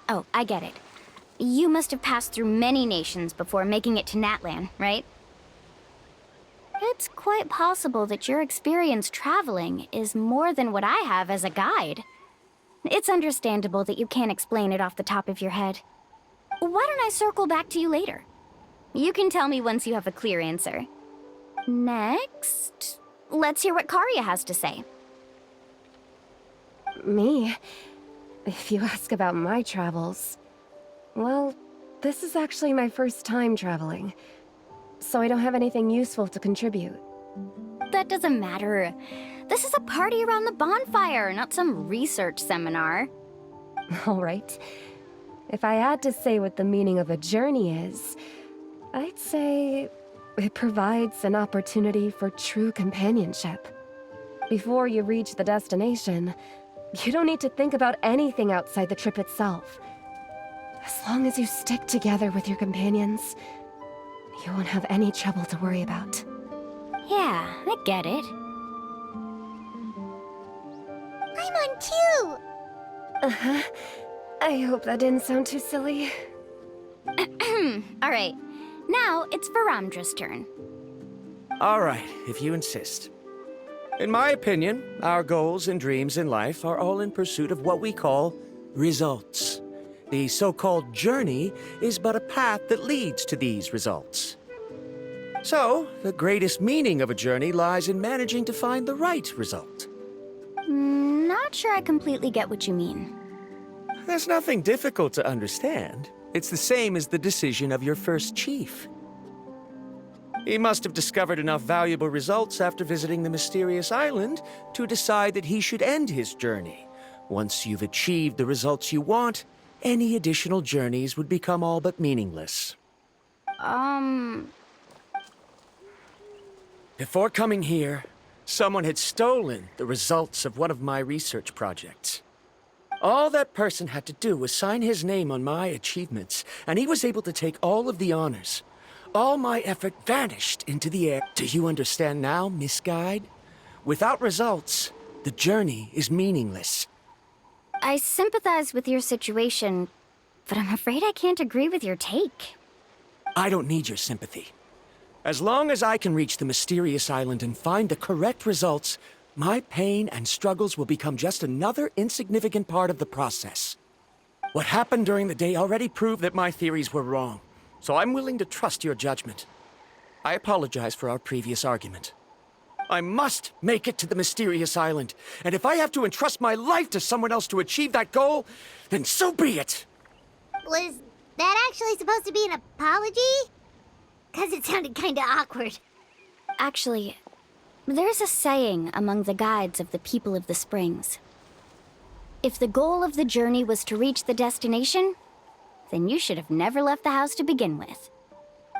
Oh, I get it. You must have passed through many nations before making it to Natlan, right? It's quite possible that your experience traveling is more than what I have as a guide. It's understandable that you can't explain it off the top of your head. Why don't I circle back to you later? You can tell me once you have a clear answer. Next, let's hear what Karya has to say. Me? If you ask about my travels... Well, this is actually my first time traveling, so I don't have anything useful to contribute. That doesn't matter. This is a party around the bonfire, not some research seminar. All right. If I had to say what the meaning of a journey is, I'd say it provides an opportunity for true companionship. Before you reach the destination, you don't need to think about anything outside the trip itself. As long as you stick together with your companions, you won't have any trouble to worry about. Yeah, I get it. I'm on too! Uh-huh. I hope that didn't sound too silly. All right, now it's Varamdra's turn. All right, if you insist. In my opinion, our goals and dreams in life are all in pursuit of what we call results. The so-called journey is but a path that leads to these results. So, the greatest meaning of a journey lies in managing to find the right result. Not sure I completely get what you mean. There's nothing difficult to understand. It's the same as the decision of your first chief. He must have discovered enough valuable results after visiting the mysterious island to decide that he should end his journey. Once you've achieved the results you want, any additional journeys would become all but meaningless. Before coming here, someone had stolen the results of one of my research projects. All that person had to do was sign his name on my achievements, and he was able to take all of the honors. All my effort vanished into the air. Do you understand now, Miss Guide? Without results, the journey is meaningless. I sympathize with your situation, but I'm afraid I can't agree with your take. I don't need your sympathy. As long as I can reach the mysterious island and find the correct results, my pain and struggles will become just another insignificant part of the process. What happened during the day already proved that my theories were wrong, so I'm willing to trust your judgment. I apologize for our previous argument. I must make it to the mysterious island, and if I have to entrust my life to someone else to achieve that goal, then so be it! Was that actually supposed to be an apology? 'Cause it sounded kinda awkward. Actually, there's a saying among the guides of the people of the Springs. If the goal of the journey was to reach the destination, then you should have never left the house to begin with.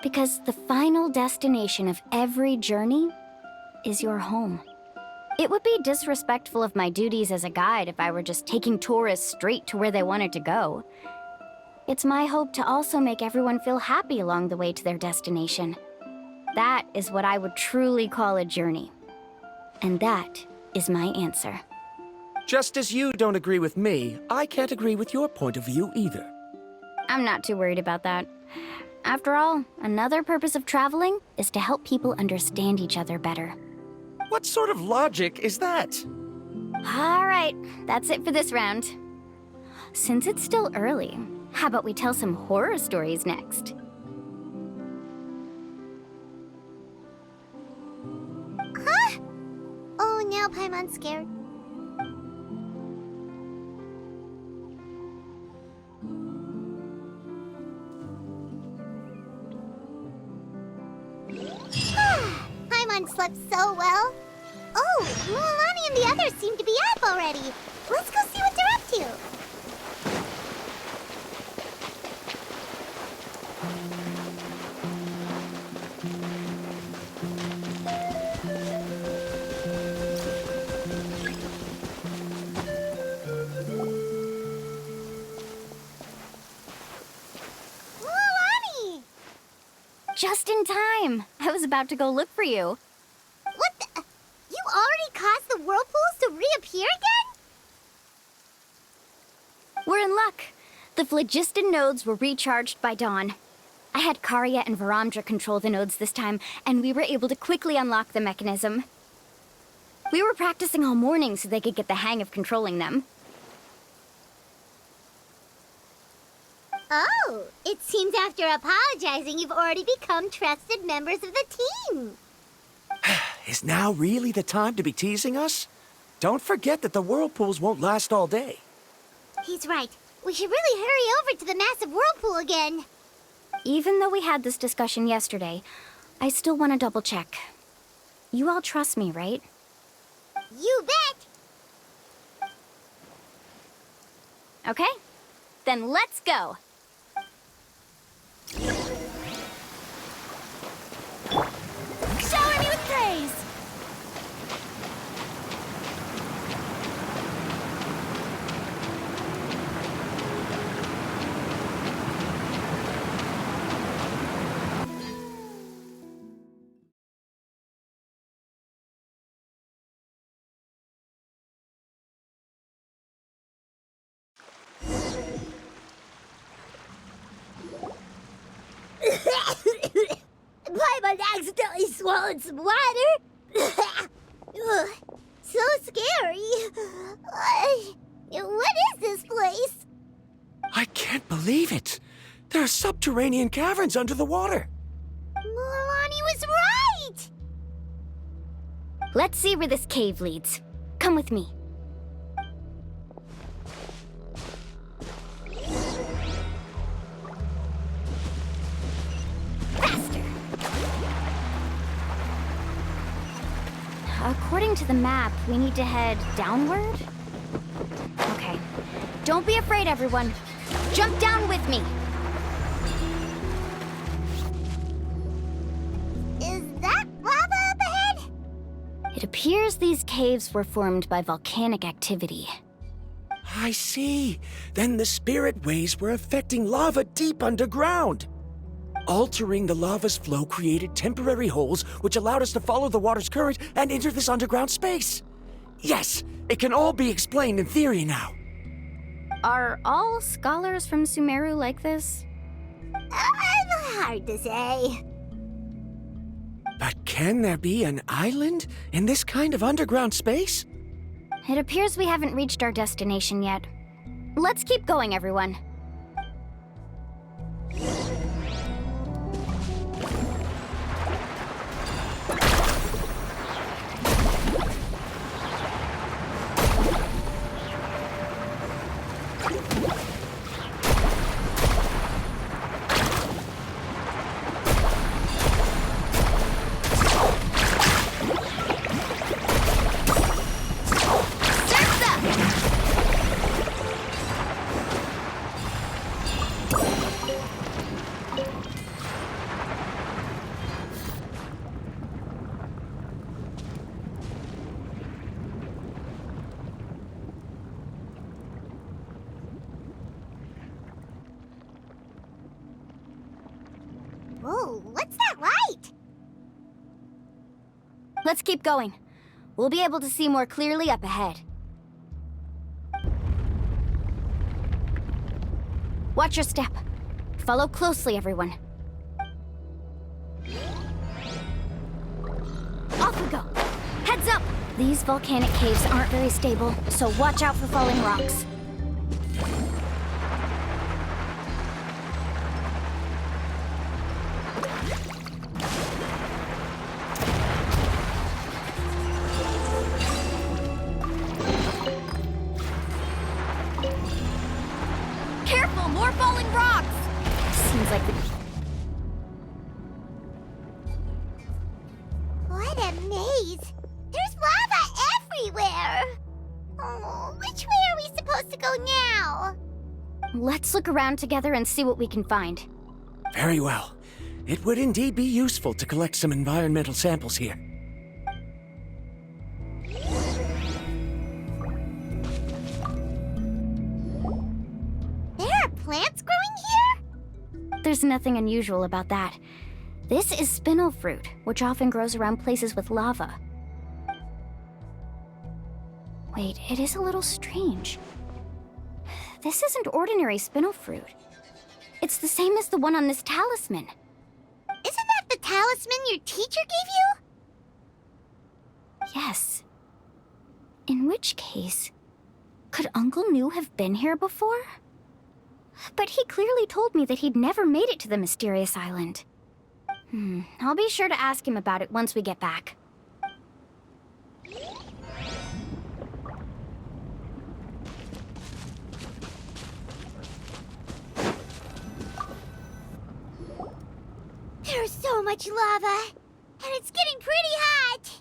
Because the final destination of every journey is your home. It would be disrespectful of my duties as a guide if I were just taking tourists straight to where they wanted to go. It's my hope to also make everyone feel happy along the way to their destination. That is what I would truly call a journey. And that is my answer. Just as you don't agree with me, I can't agree with your point of view either. I'm not too worried about that. After all, another purpose of traveling is to help people understand each other better. What sort of logic is that? All right, that's it for this round. Since it's still early, how about we tell some horror stories next? Huh? Oh, now Paimon's scared. Paimon slept so well. Oh, Mualani and the others seem to be up already. Let's go see what they're up to. Mualani! Just in time. I was about to go look for you. What the? You already caused the whirlpools to reappear again? We're in luck. The phlogiston nodes were recharged by dawn. I had Karya and Varamdra control the nodes this time, and we were able to quickly unlock the mechanism. We were practicing all morning so they could get the hang of controlling them. Oh, it seems after apologizing, you've already become trusted members of the team. Is now really the time to be teasing us? Don't forget that the whirlpools won't last all day. He's right. We should really hurry over to the massive whirlpool again. Even though we had this discussion yesterday, I still want to double check. You all trust me, right? You bet! Okay, then let's go. Shower me with praise! Paimon accidentally swallowed some water. Ugh, so scary. What is this place? I can't believe it. There are subterranean caverns under the water. Milani was right! Let's see where this cave leads. Come with me. Faster! According to the map, we need to head downward? Okay. Don't be afraid, everyone. Jump down with me. Is that lava up ahead? It appears these caves were formed by volcanic activity. I see. Then the spirit waves were affecting lava deep underground. Altering the lava's flow created temporary holes which allowed us to follow the water's current and enter this underground space. Yes, it can all be explained in theory now. Are all scholars from Sumeru like this? Hard to say. But can there be an island in this kind of underground space? It appears we haven't reached our destination yet. Let's keep going, everyone. Whoa, what's that light? Let's keep going. We'll be able to see more clearly up ahead. Watch your step. Follow closely, everyone. Off we go. Heads up! These volcanic caves aren't very stable, so watch out for falling rocks. Careful, more falling rocks! Seems like the... What a maze! There's lava everywhere! Oh, which way are we supposed to go now? Let's look around together and see what we can find. Very well. It would indeed be useful to collect some environmental samples here. There are plants growing here? There's nothing unusual about that. This is spinel fruit, which often grows around places with lava. Wait, it is a little strange. This isn't ordinary spinel fruit. It's the same as the one on this talisman. Isn't that the talisman your teacher gave you? Yes. In which case, could Uncle New have been here before? But he clearly told me that he'd never made it to the mysterious island. I'll be sure to ask him about it once we get back. There's so much lava, and it's getting pretty hot.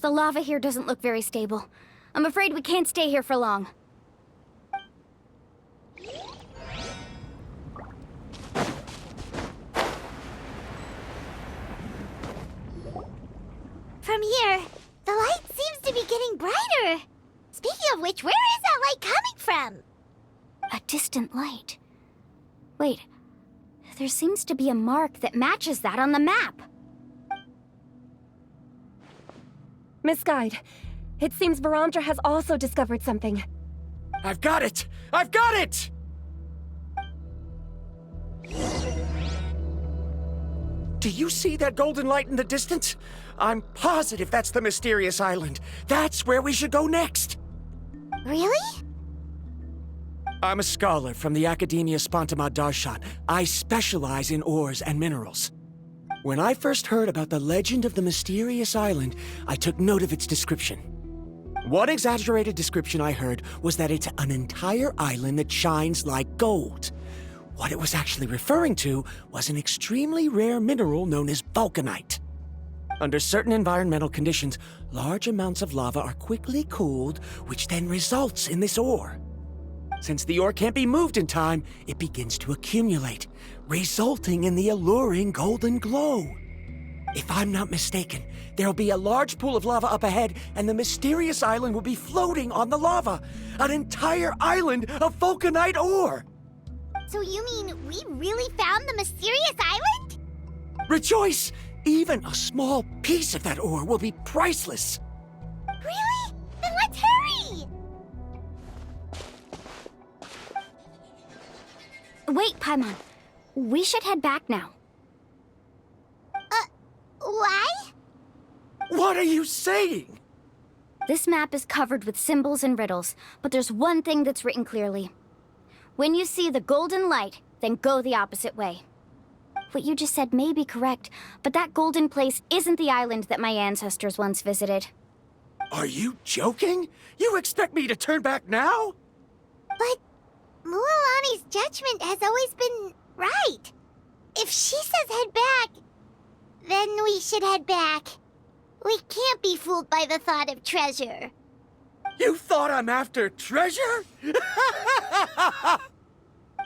The lava here doesn't look very stable. I'm afraid we can't stay here for long. From here, the light seems to be getting brighter. Speaking of which, where is that light coming from? A distant light. Wait, there seems to be a mark that matches that on the map. Miss Guide, it seems Verandra has also discovered something. I've got it! I've got it! Do you see that golden light in the distance? I'm positive that's the mysterious island. That's where we should go next. Really? I'm a scholar from the Academia Spontima Darshan. I specialize in ores and minerals. When I first heard about the legend of the mysterious island, I took note of its description. One exaggerated description I heard was that it's an entire island that shines like gold. What it was actually referring to was an extremely rare mineral known as vulcanite. Under certain environmental conditions, large amounts of lava are quickly cooled, which then results in this ore. Since the ore can't be moved in time, it begins to accumulate, resulting in the alluring golden glow. If I'm not mistaken, there'll be a large pool of lava up ahead, and the mysterious island will be floating on the lava. An entire island of vulcanite ore! So you mean we really found the mysterious island? Rejoice! Even a small piece of that ore will be priceless. Really? Then let's hurry! Wait, Paimon. We should head back now. Why? What are you saying? This map is covered with symbols and riddles, but there's one thing that's written clearly. When you see the golden light, then go the opposite way. What you just said may be correct, but that golden place isn't the island that my ancestors once visited. Are you joking? You expect me to turn back now? But Mualani's judgment has always been right. If she says head back, then we should head back. We can't be fooled by the thought of treasure. You thought I'm after treasure?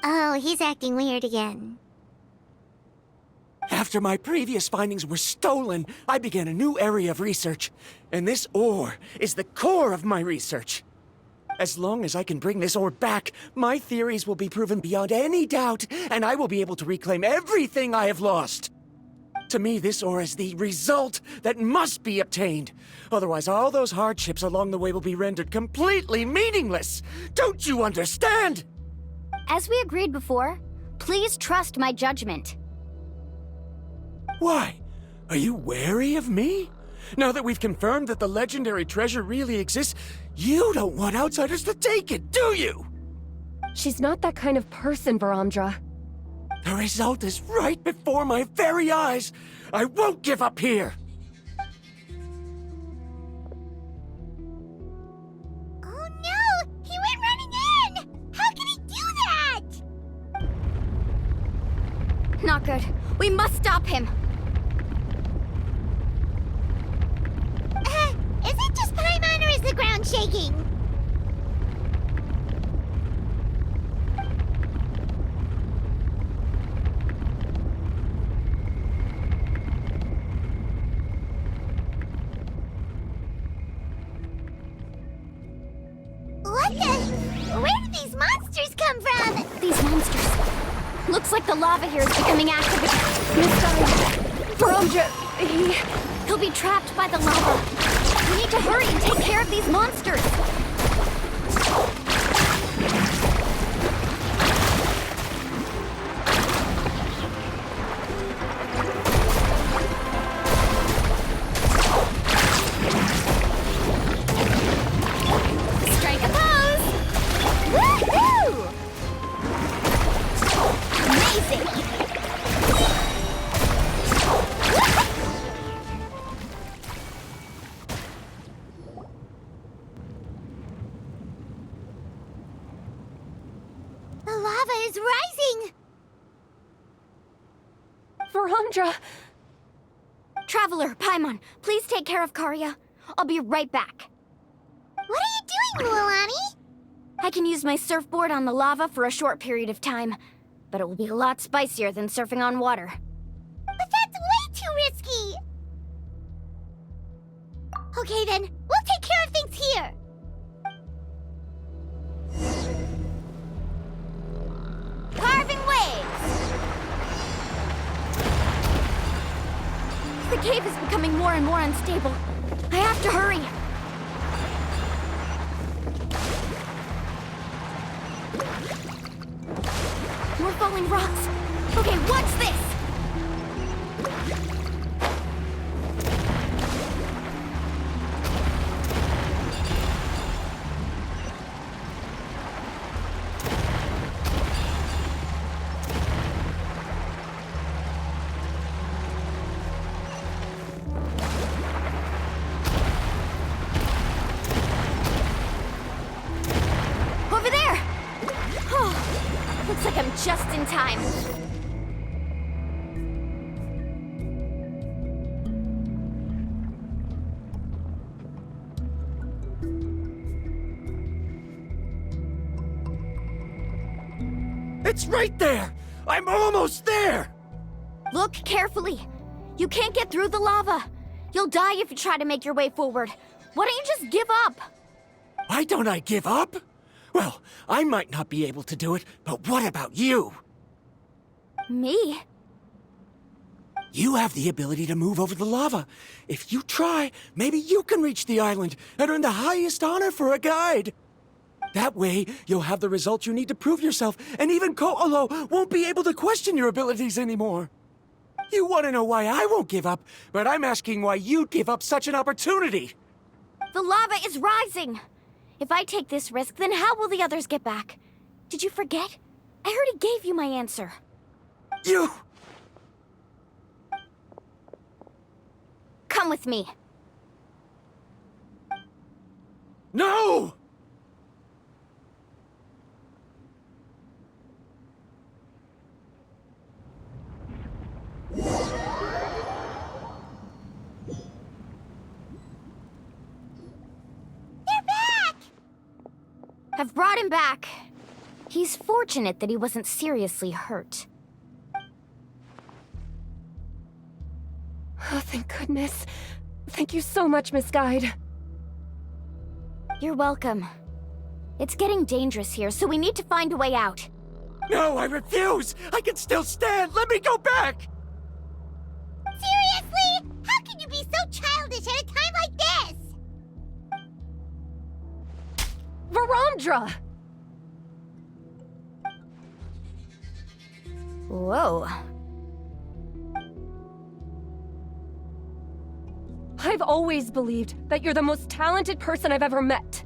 Oh, he's acting weird again. After my previous findings were stolen, I began a new area of research. And this ore is the core of my research. As long as I can bring this ore back, my theories will be proven beyond any doubt, and I will be able to reclaim everything I have lost. To me, this ore is the result that must be obtained. Otherwise, all those hardships along the way will be rendered completely meaningless. Don't you understand? As we agreed before, please trust my judgment. Why? Are you wary of me? Now that we've confirmed that the legendary treasure really exists, you don't want outsiders to take it, do you? She's not that kind of person, Verandra. The result is right before my very eyes. I won't give up here. Oh no! He went running in! How can he do that? Not good. We must stop him. Is it just Paimon or is the ground shaking? What the? Where did these monsters come from? These monsters. Looks like the lava here is becoming active again. Miss Guide, Verandra, He'll be trapped by the lava. We need to hurry and take care of these monsters. Verandra! Traveler, Paimon, please take care of Karya. I'll be right back. What are you doing, Mualani? I can use my surfboard on the lava for a short period of time, but it will be a lot spicier than surfing on water. But that's way too risky! Okay then, we'll take care of things here! Carving waves! The cave is becoming more and more unstable. I have to hurry. More falling rocks. Okay, what's this? Over there! Oh, looks like I'm just in time. It's right there! I'm almost there! Look carefully. You can't get through the lava. You'll die if you try to make your way forward. Why don't you just give up? Why don't I give up? Well, I might not be able to do it, but what about you? Me? You have the ability to move over the lava. If you try, maybe you can reach the island and earn the highest honor for a guide. That way, you'll have the results you need to prove yourself, and even Ko'olo won't be able to question your abilities anymore. You want to know why I won't give up, but I'm asking why you'd give up such an opportunity. The lava is rising. If I take this risk, then how will the others get back? Did you forget? I already gave you my answer. You... Come with me. No! I've brought him back. He's fortunate that he wasn't seriously hurt. Oh, thank goodness. Thank you so much, Miss Guide. You're welcome. It's getting dangerous here, so we need to find a way out. No, I refuse! I can still stand! Let me go back! Seriously? How can you be so childish at a time like this? Verandra! Whoa. I've always believed that you're the most talented person I've ever met.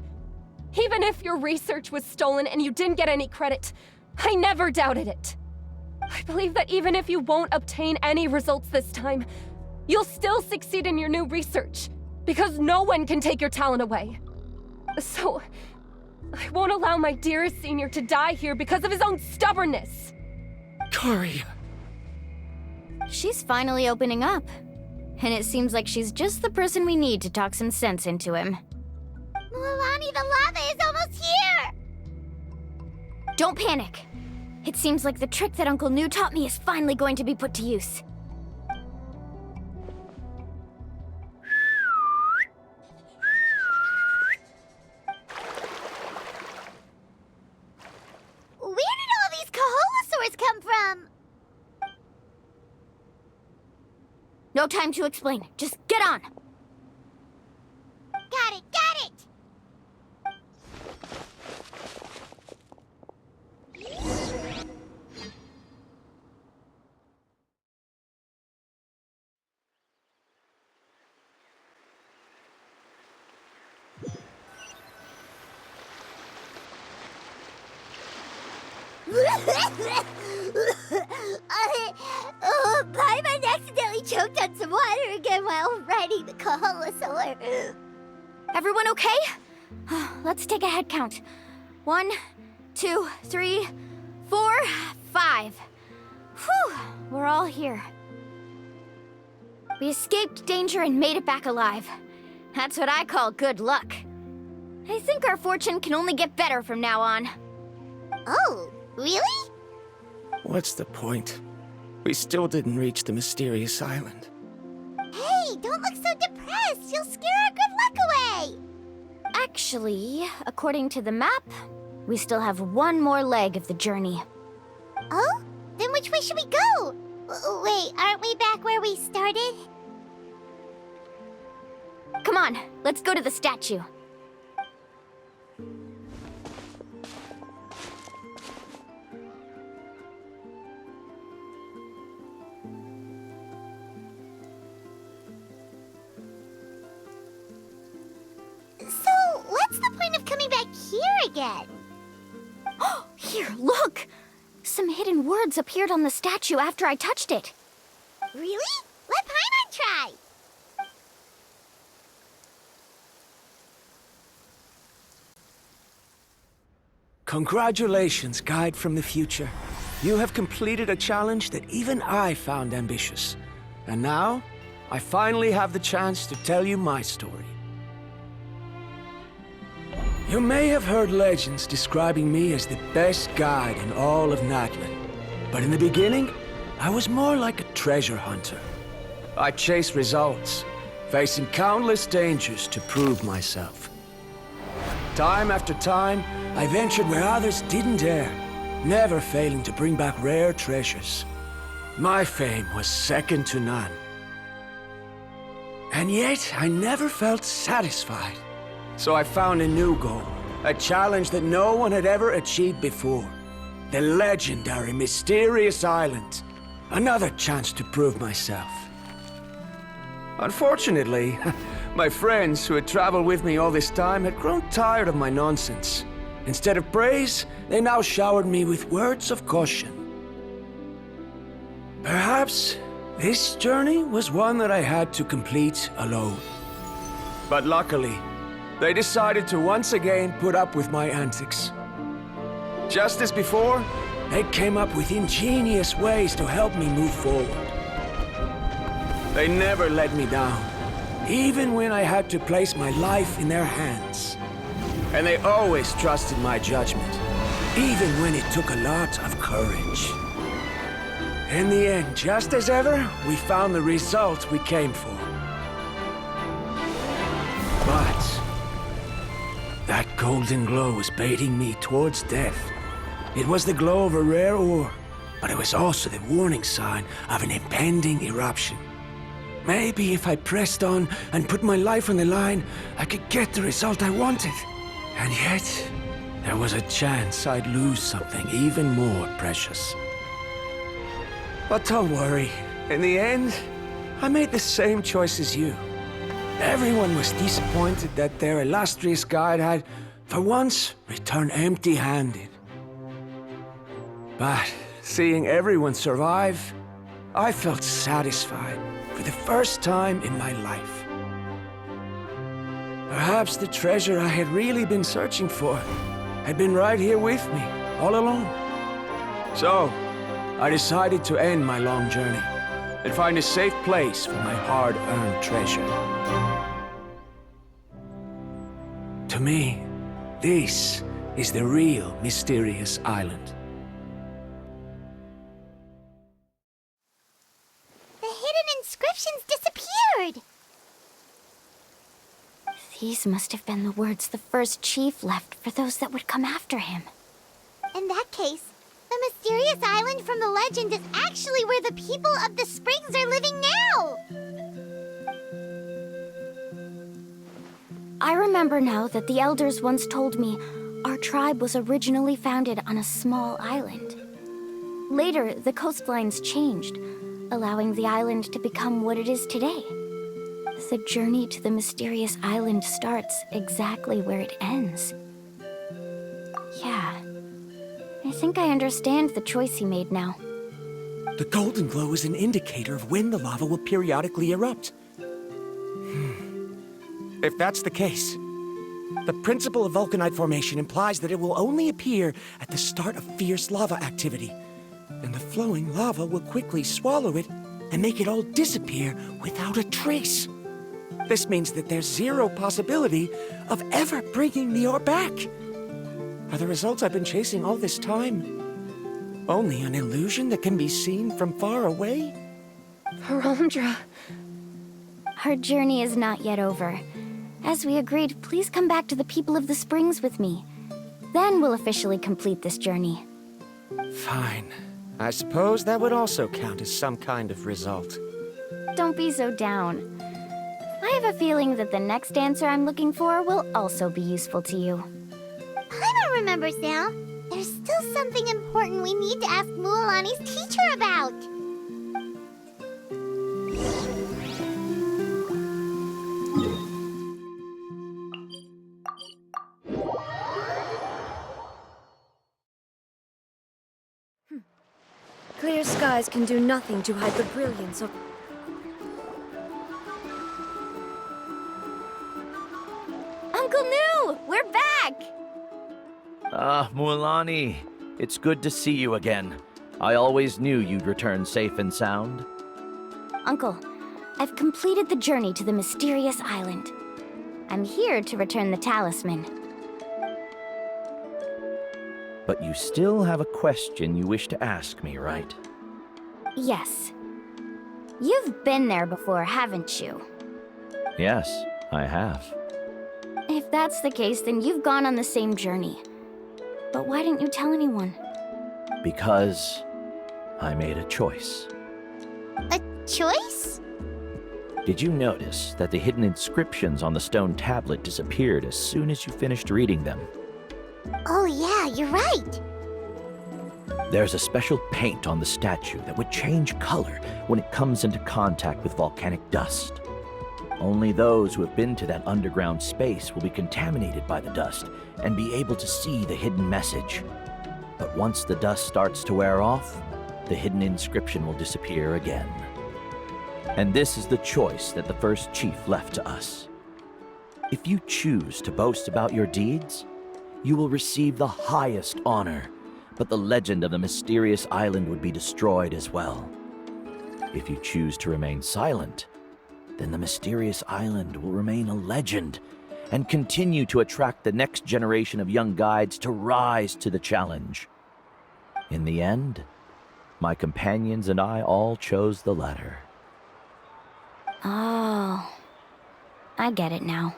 Even if your research was stolen and you didn't get any credit, I never doubted it. I believe that even if you won't obtain any results this time, you'll still succeed in your new research, because no one can take your talent away. So, I won't allow my dearest senior to die here because of his own stubbornness. Karya. She's finally opening up. And it seems like she's just the person we need to talk some sense into him. Mualani, the lava is almost here! Don't panic. It seems like the trick that Uncle New taught me is finally going to be put to use. Where did all these Kaholosaurs come from? No time to explain. Just get on. Got it, got it! Paimon accidentally choked on some water again while riding the Kaholosaur. Everyone okay? Let's take a head count. 1, 2, 3, 4, 5. Whew, we're all here. We escaped danger and made it back alive. That's what I call good luck. I think our fortune can only get better from now on. Oh, really? What's the point? We still didn't reach the mysterious island. Hey, don't look so depressed. You'll scare our good luck away. Actually, according to the map, we still have one more leg of the journey. Oh? Then which way should we go? Wait, aren't we back where we started? Come on, let's go to the statue. So, what's the point of coming back here again? Here, look! Some hidden words appeared on the statue after I touched it. Really? Let Paimon try. Congratulations, guide from the future. You have completed a challenge that even I found ambitious. And now, I finally have the chance to tell you my story. You may have heard legends describing me as the best guide in all of Natlan. But in the beginning, I was more like a treasure hunter. I chased results, facing countless dangers to prove myself. Time after time, I ventured where others didn't dare, never failing to bring back rare treasures. My fame was second to none. And yet, I never felt satisfied. So I found a new goal, a challenge that no one had ever achieved before. The legendary Mysterious Island. Another chance to prove myself. Unfortunately, my friends who had traveled with me all this time had grown tired of my nonsense. Instead of praise, they now showered me with words of caution. Perhaps this journey was one that I had to complete alone. But luckily, they decided to once again put up with my antics. Just as before, they came up with ingenious ways to help me move forward. They never let me down, even when I had to place my life in their hands. And they always trusted my judgment, even when it took a lot of courage. In the end, just as ever, we found the result we came for. But that golden glow was baiting me towards death. It was the glow of a rare ore, but it was also the warning sign of an impending eruption. Maybe if I pressed on and put my life on the line, I could get the result I wanted. And yet, there was a chance I'd lose something even more precious. But don't worry. In the end, I made the same choice as you. Everyone was disappointed that their illustrious guide had, for once, returned empty-handed. But seeing everyone survive, I felt satisfied for the first time in my life. Perhaps the treasure I had really been searching for had been right here with me, all along. So, I decided to end my long journey and find a safe place for my hard-earned treasure. To me, this is the real Mysterious Island. The hidden inscriptions disappeared! These must have been the words the first chief left for those that would come after him. In that case, the mysterious island from the legend is actually where the people of the springs are living now! I remember now that the elders once told me our tribe was originally founded on a small island. Later, the coastlines changed, allowing the island to become what it is today. The journey to the mysterious island starts exactly where it ends. Yeah, I think I understand the choice he made now. The golden glow is an indicator of when the lava will periodically erupt. If that's the case, the principle of vulcanite formation implies that it will only appear at the start of fierce lava activity, and the flowing lava will quickly swallow it and make it all disappear without a trace. This means that there's zero possibility of ever bringing the ore back. Are the results I've been chasing all this time only an illusion that can be seen from far away? Verondra. Our journey is not yet over. As we agreed, please come back to the People of the Springs with me. Then we'll officially complete this journey. Fine. I suppose that would also count as some kind of result. Don't be so down. I have a feeling that the next answer I'm looking for will also be useful to you. Paimon remembers now. There's still something important we need to ask Mualani's teacher about. Clear skies can do nothing to hide the brilliance of... Uncle New! We're back! Mualani, it's good to see you again. I always knew you'd return safe and sound. Uncle, I've completed the journey to the mysterious island. I'm here to return the talisman. But you still have a question you wish to ask me, right? Yes. You've been there before, haven't you? Yes, I have. If that's the case, then you've gone on the same journey. But why didn't you tell anyone? Because I made a choice. A choice? Did you notice that the hidden inscriptions on the stone tablet disappeared as soon as you finished reading them? Oh yeah, you're right. There's a special paint on the statue that would change color when it comes into contact with volcanic dust. Only those who have been to that underground space will be contaminated by the dust and be able to see the hidden message. But once the dust starts to wear off, the hidden inscription will disappear again. And this is the choice that the first chief left to us. If you choose to boast about your deeds, you will receive the highest honor, but the legend of the mysterious island would be destroyed as well. If you choose to remain silent, then the mysterious island will remain a legend and continue to attract the next generation of young guides to rise to the challenge. In the end, my companions and I all chose the latter. Oh, I get it now.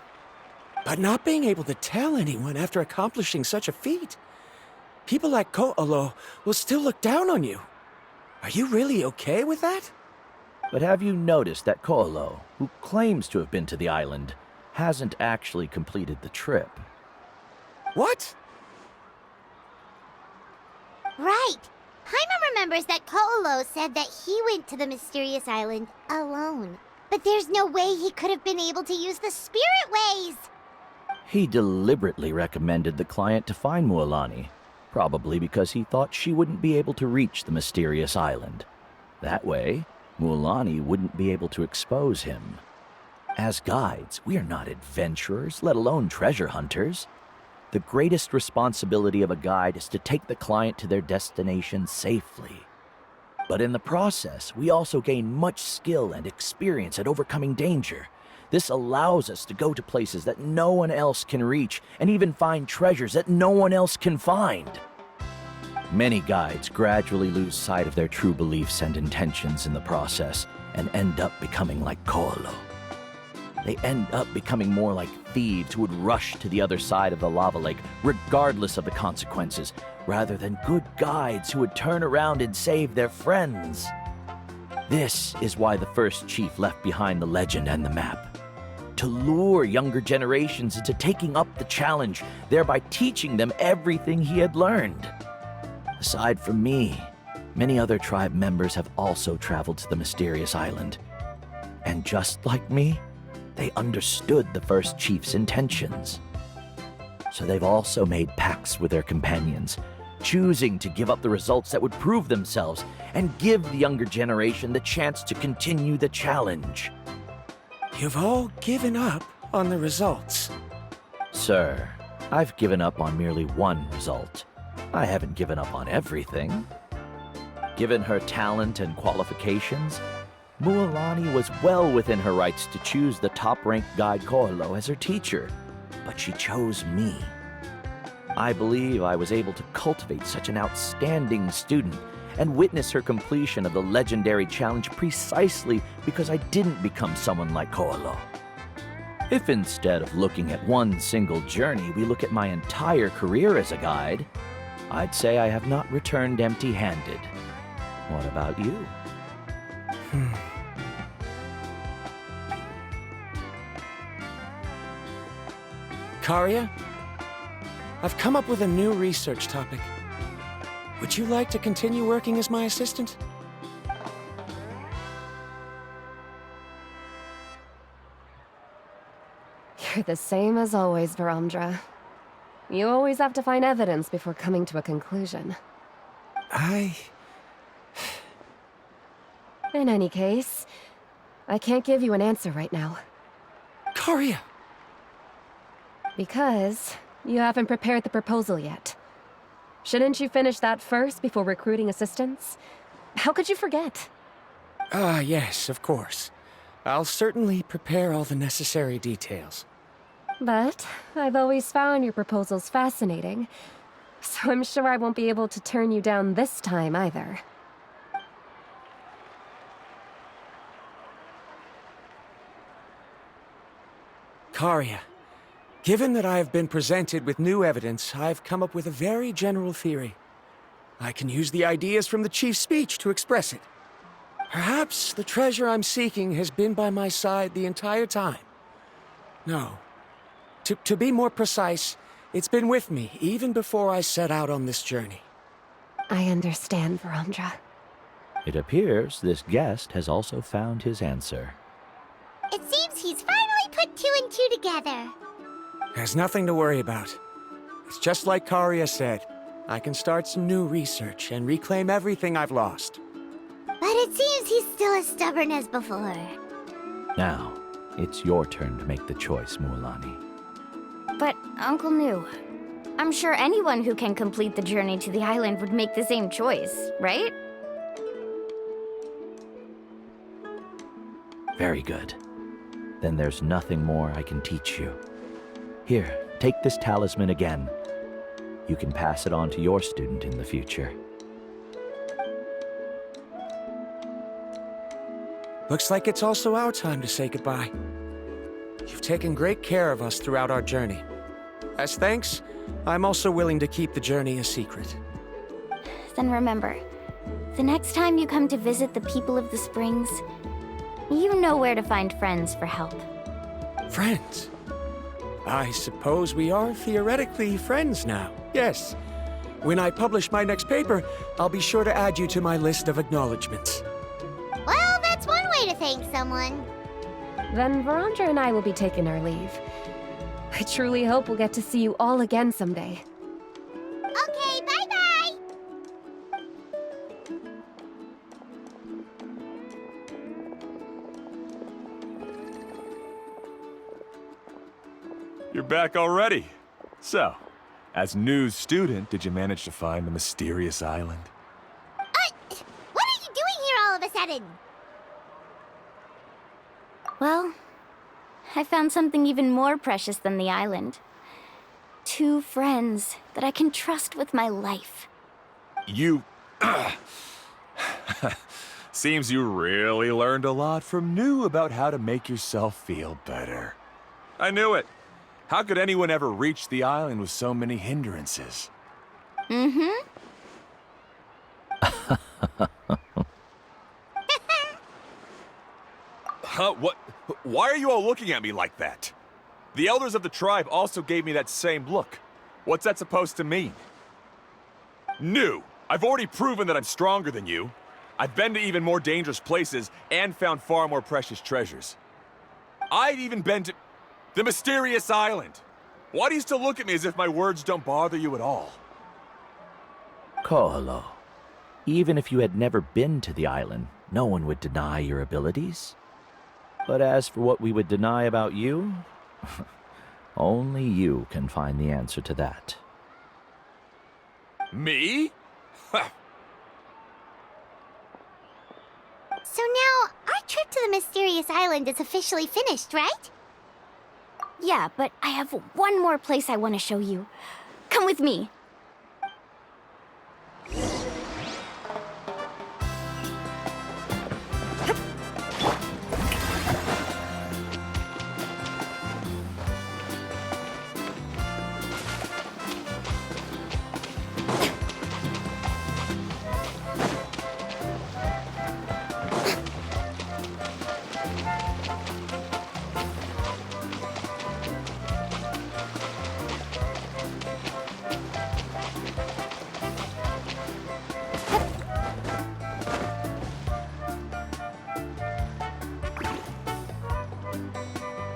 But not being able to tell anyone after accomplishing such a feat. People like Ko'olo will still look down on you. Are you really okay with that? But have you noticed that Ko'olo, who claims to have been to the island, hasn't actually completed the trip? What? Right. Paimon remembers that Ko'olo said that he went to the mysterious island alone. But there's no way he could have been able to use the spirit ways. He deliberately recommended the client to find Mualani, probably because he thought she wouldn't be able to reach the mysterious island. That way, Mualani wouldn't be able to expose him. As guides, we are not adventurers, let alone treasure hunters. The greatest responsibility of a guide is to take the client to their destination safely. But in the process, we also gain much skill and experience at overcoming danger. This allows us to go to places that no one else can reach, and even find treasures that no one else can find. Many guides gradually lose sight of their true beliefs and intentions in the process, and end up becoming like Ko'olo. They end up becoming more like thieves who would rush to the other side of the lava lake, regardless of the consequences, rather than good guides who would turn around and save their friends. This is why the first chief left behind the legend and the map. To lure younger generations into taking up the challenge, thereby teaching them everything he had learned. Aside from me, many other tribe members have also traveled to the mysterious island. And just like me, they understood the first chief's intentions. So they've also made pacts with their companions, choosing to give up the results that would prove themselves and give the younger generation the chance to continue the challenge. You've all given up on the results. Sir, I've given up on merely one result. I haven't given up on everything. Given her talent and qualifications, Mualani was well within her rights to choose the top-ranked guide Koalo as her teacher, but she chose me. I believe I was able to cultivate such an outstanding student and witness her completion of the legendary challenge precisely because I didn't become someone like Koalo. If instead of looking at one single journey, we look at my entire career as a guide, I'd say I have not returned empty-handed. What about you? Karia, I've come up with a new research topic. Would you like to continue working as my assistant? You're the same as always, Varamdra. You always have to find evidence before coming to a conclusion. In any case, I can't give you an answer right now. Karia! Because you haven't prepared the proposal yet. Shouldn't you finish that first before recruiting assistants? How could you forget? Yes, of course. I'll certainly prepare all the necessary details. But I've always found your proposals fascinating, so I'm sure I won't be able to turn you down this time either. Karia, given that I have been presented with new evidence, I've come up with a very general theory. I can use the ideas from the chief's speech to express it. Perhaps the treasure I'm seeking has been by my side the entire time. No. To be more precise, it's been with me even before I set out on this journey. I understand, Varamdra. It appears this guest has also found his answer. It seems he's finally put two and two together. There's nothing to worry about. It's just like Karia said. I can start some new research and reclaim everything I've lost. But it seems he's still as stubborn as before. Now, it's your turn to make the choice, Mualani. But, Uncle Nu, I'm sure anyone who can complete the journey to the island would make the same choice, right? Very good. Then there's nothing more I can teach you. Here, take this talisman again. You can pass it on to your student in the future. Looks like it's also our time to say goodbye. You've taken great care of us throughout our journey. As thanks, I'm also willing to keep the journey a secret. Then remember, the next time you come to visit the people of the Springs, you know where to find friends for help. Friends? I suppose we are theoretically friends now, yes. When I publish my next paper, I'll be sure to add you to my list of acknowledgements. Well, that's one way to thank someone. Then Varamdra and I will be taking our leave. I truly hope we'll get to see you all again someday. Okay, bye-bye! You're back already. So, as new student, did you manage to find the mysterious island? What are you doing here all of a sudden? Well, I found something even more precious than the island. 2 friends that I can trust with my life. You... Seems you really learned a lot from New about how to make yourself feel better. I knew it. How could anyone ever reach the island with so many hindrances? Mm-hmm. Huh? What? Why are you all looking at me like that? The elders of the tribe also gave me that same look. What's that supposed to mean? New! I've already proven that I'm stronger than you. I've been to even more dangerous places and found far more precious treasures. I've even been to the mysterious island. Why do you still look at me as if my words don't bother you at all? Koalo, even if you had never been to the island, no one would deny your abilities. But as for what we would deny about you, only you can find the answer to that. Me? So now, our trip to the mysterious island is officially finished, right? Yeah, but I have one more place I want to show you. Come with me.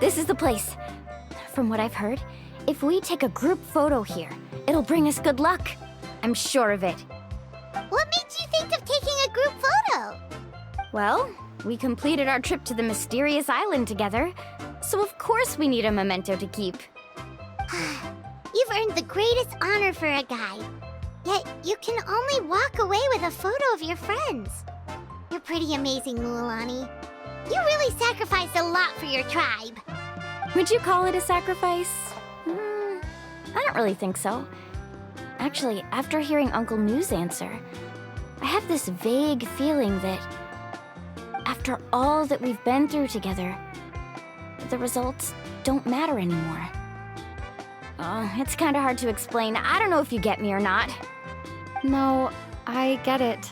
This is the place. From what I've heard, if we take a group photo here, it'll bring us good luck. I'm sure of it. What made you think of taking a group photo? Well, we completed our trip to the mysterious island together, so of course we need a memento to keep. You've earned the greatest honor for a guide. Yet, you can only walk away with a photo of your friends. You're pretty amazing, Mualani. You really sacrificed a lot for your tribe. Would you call it a sacrifice? I don't really think so. Actually, after hearing Uncle New's answer, I have this vague feeling that after all that we've been through together, the results don't matter anymore. Oh, it's kind of hard to explain. I don't know if you get me or not. No, I get it.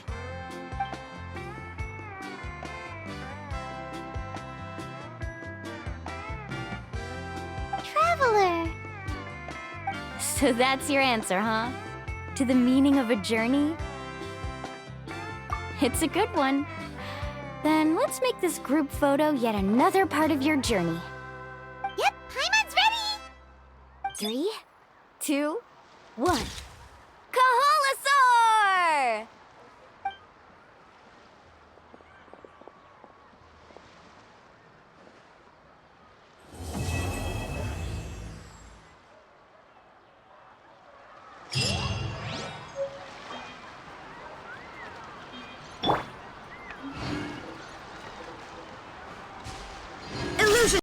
Traveler. So that's your answer, huh? To the meaning of a journey? It's a good one. Then let's make this group photo yet another part of your journey. Yep, Paimon's ready! 3, 2, 1. Cahoon!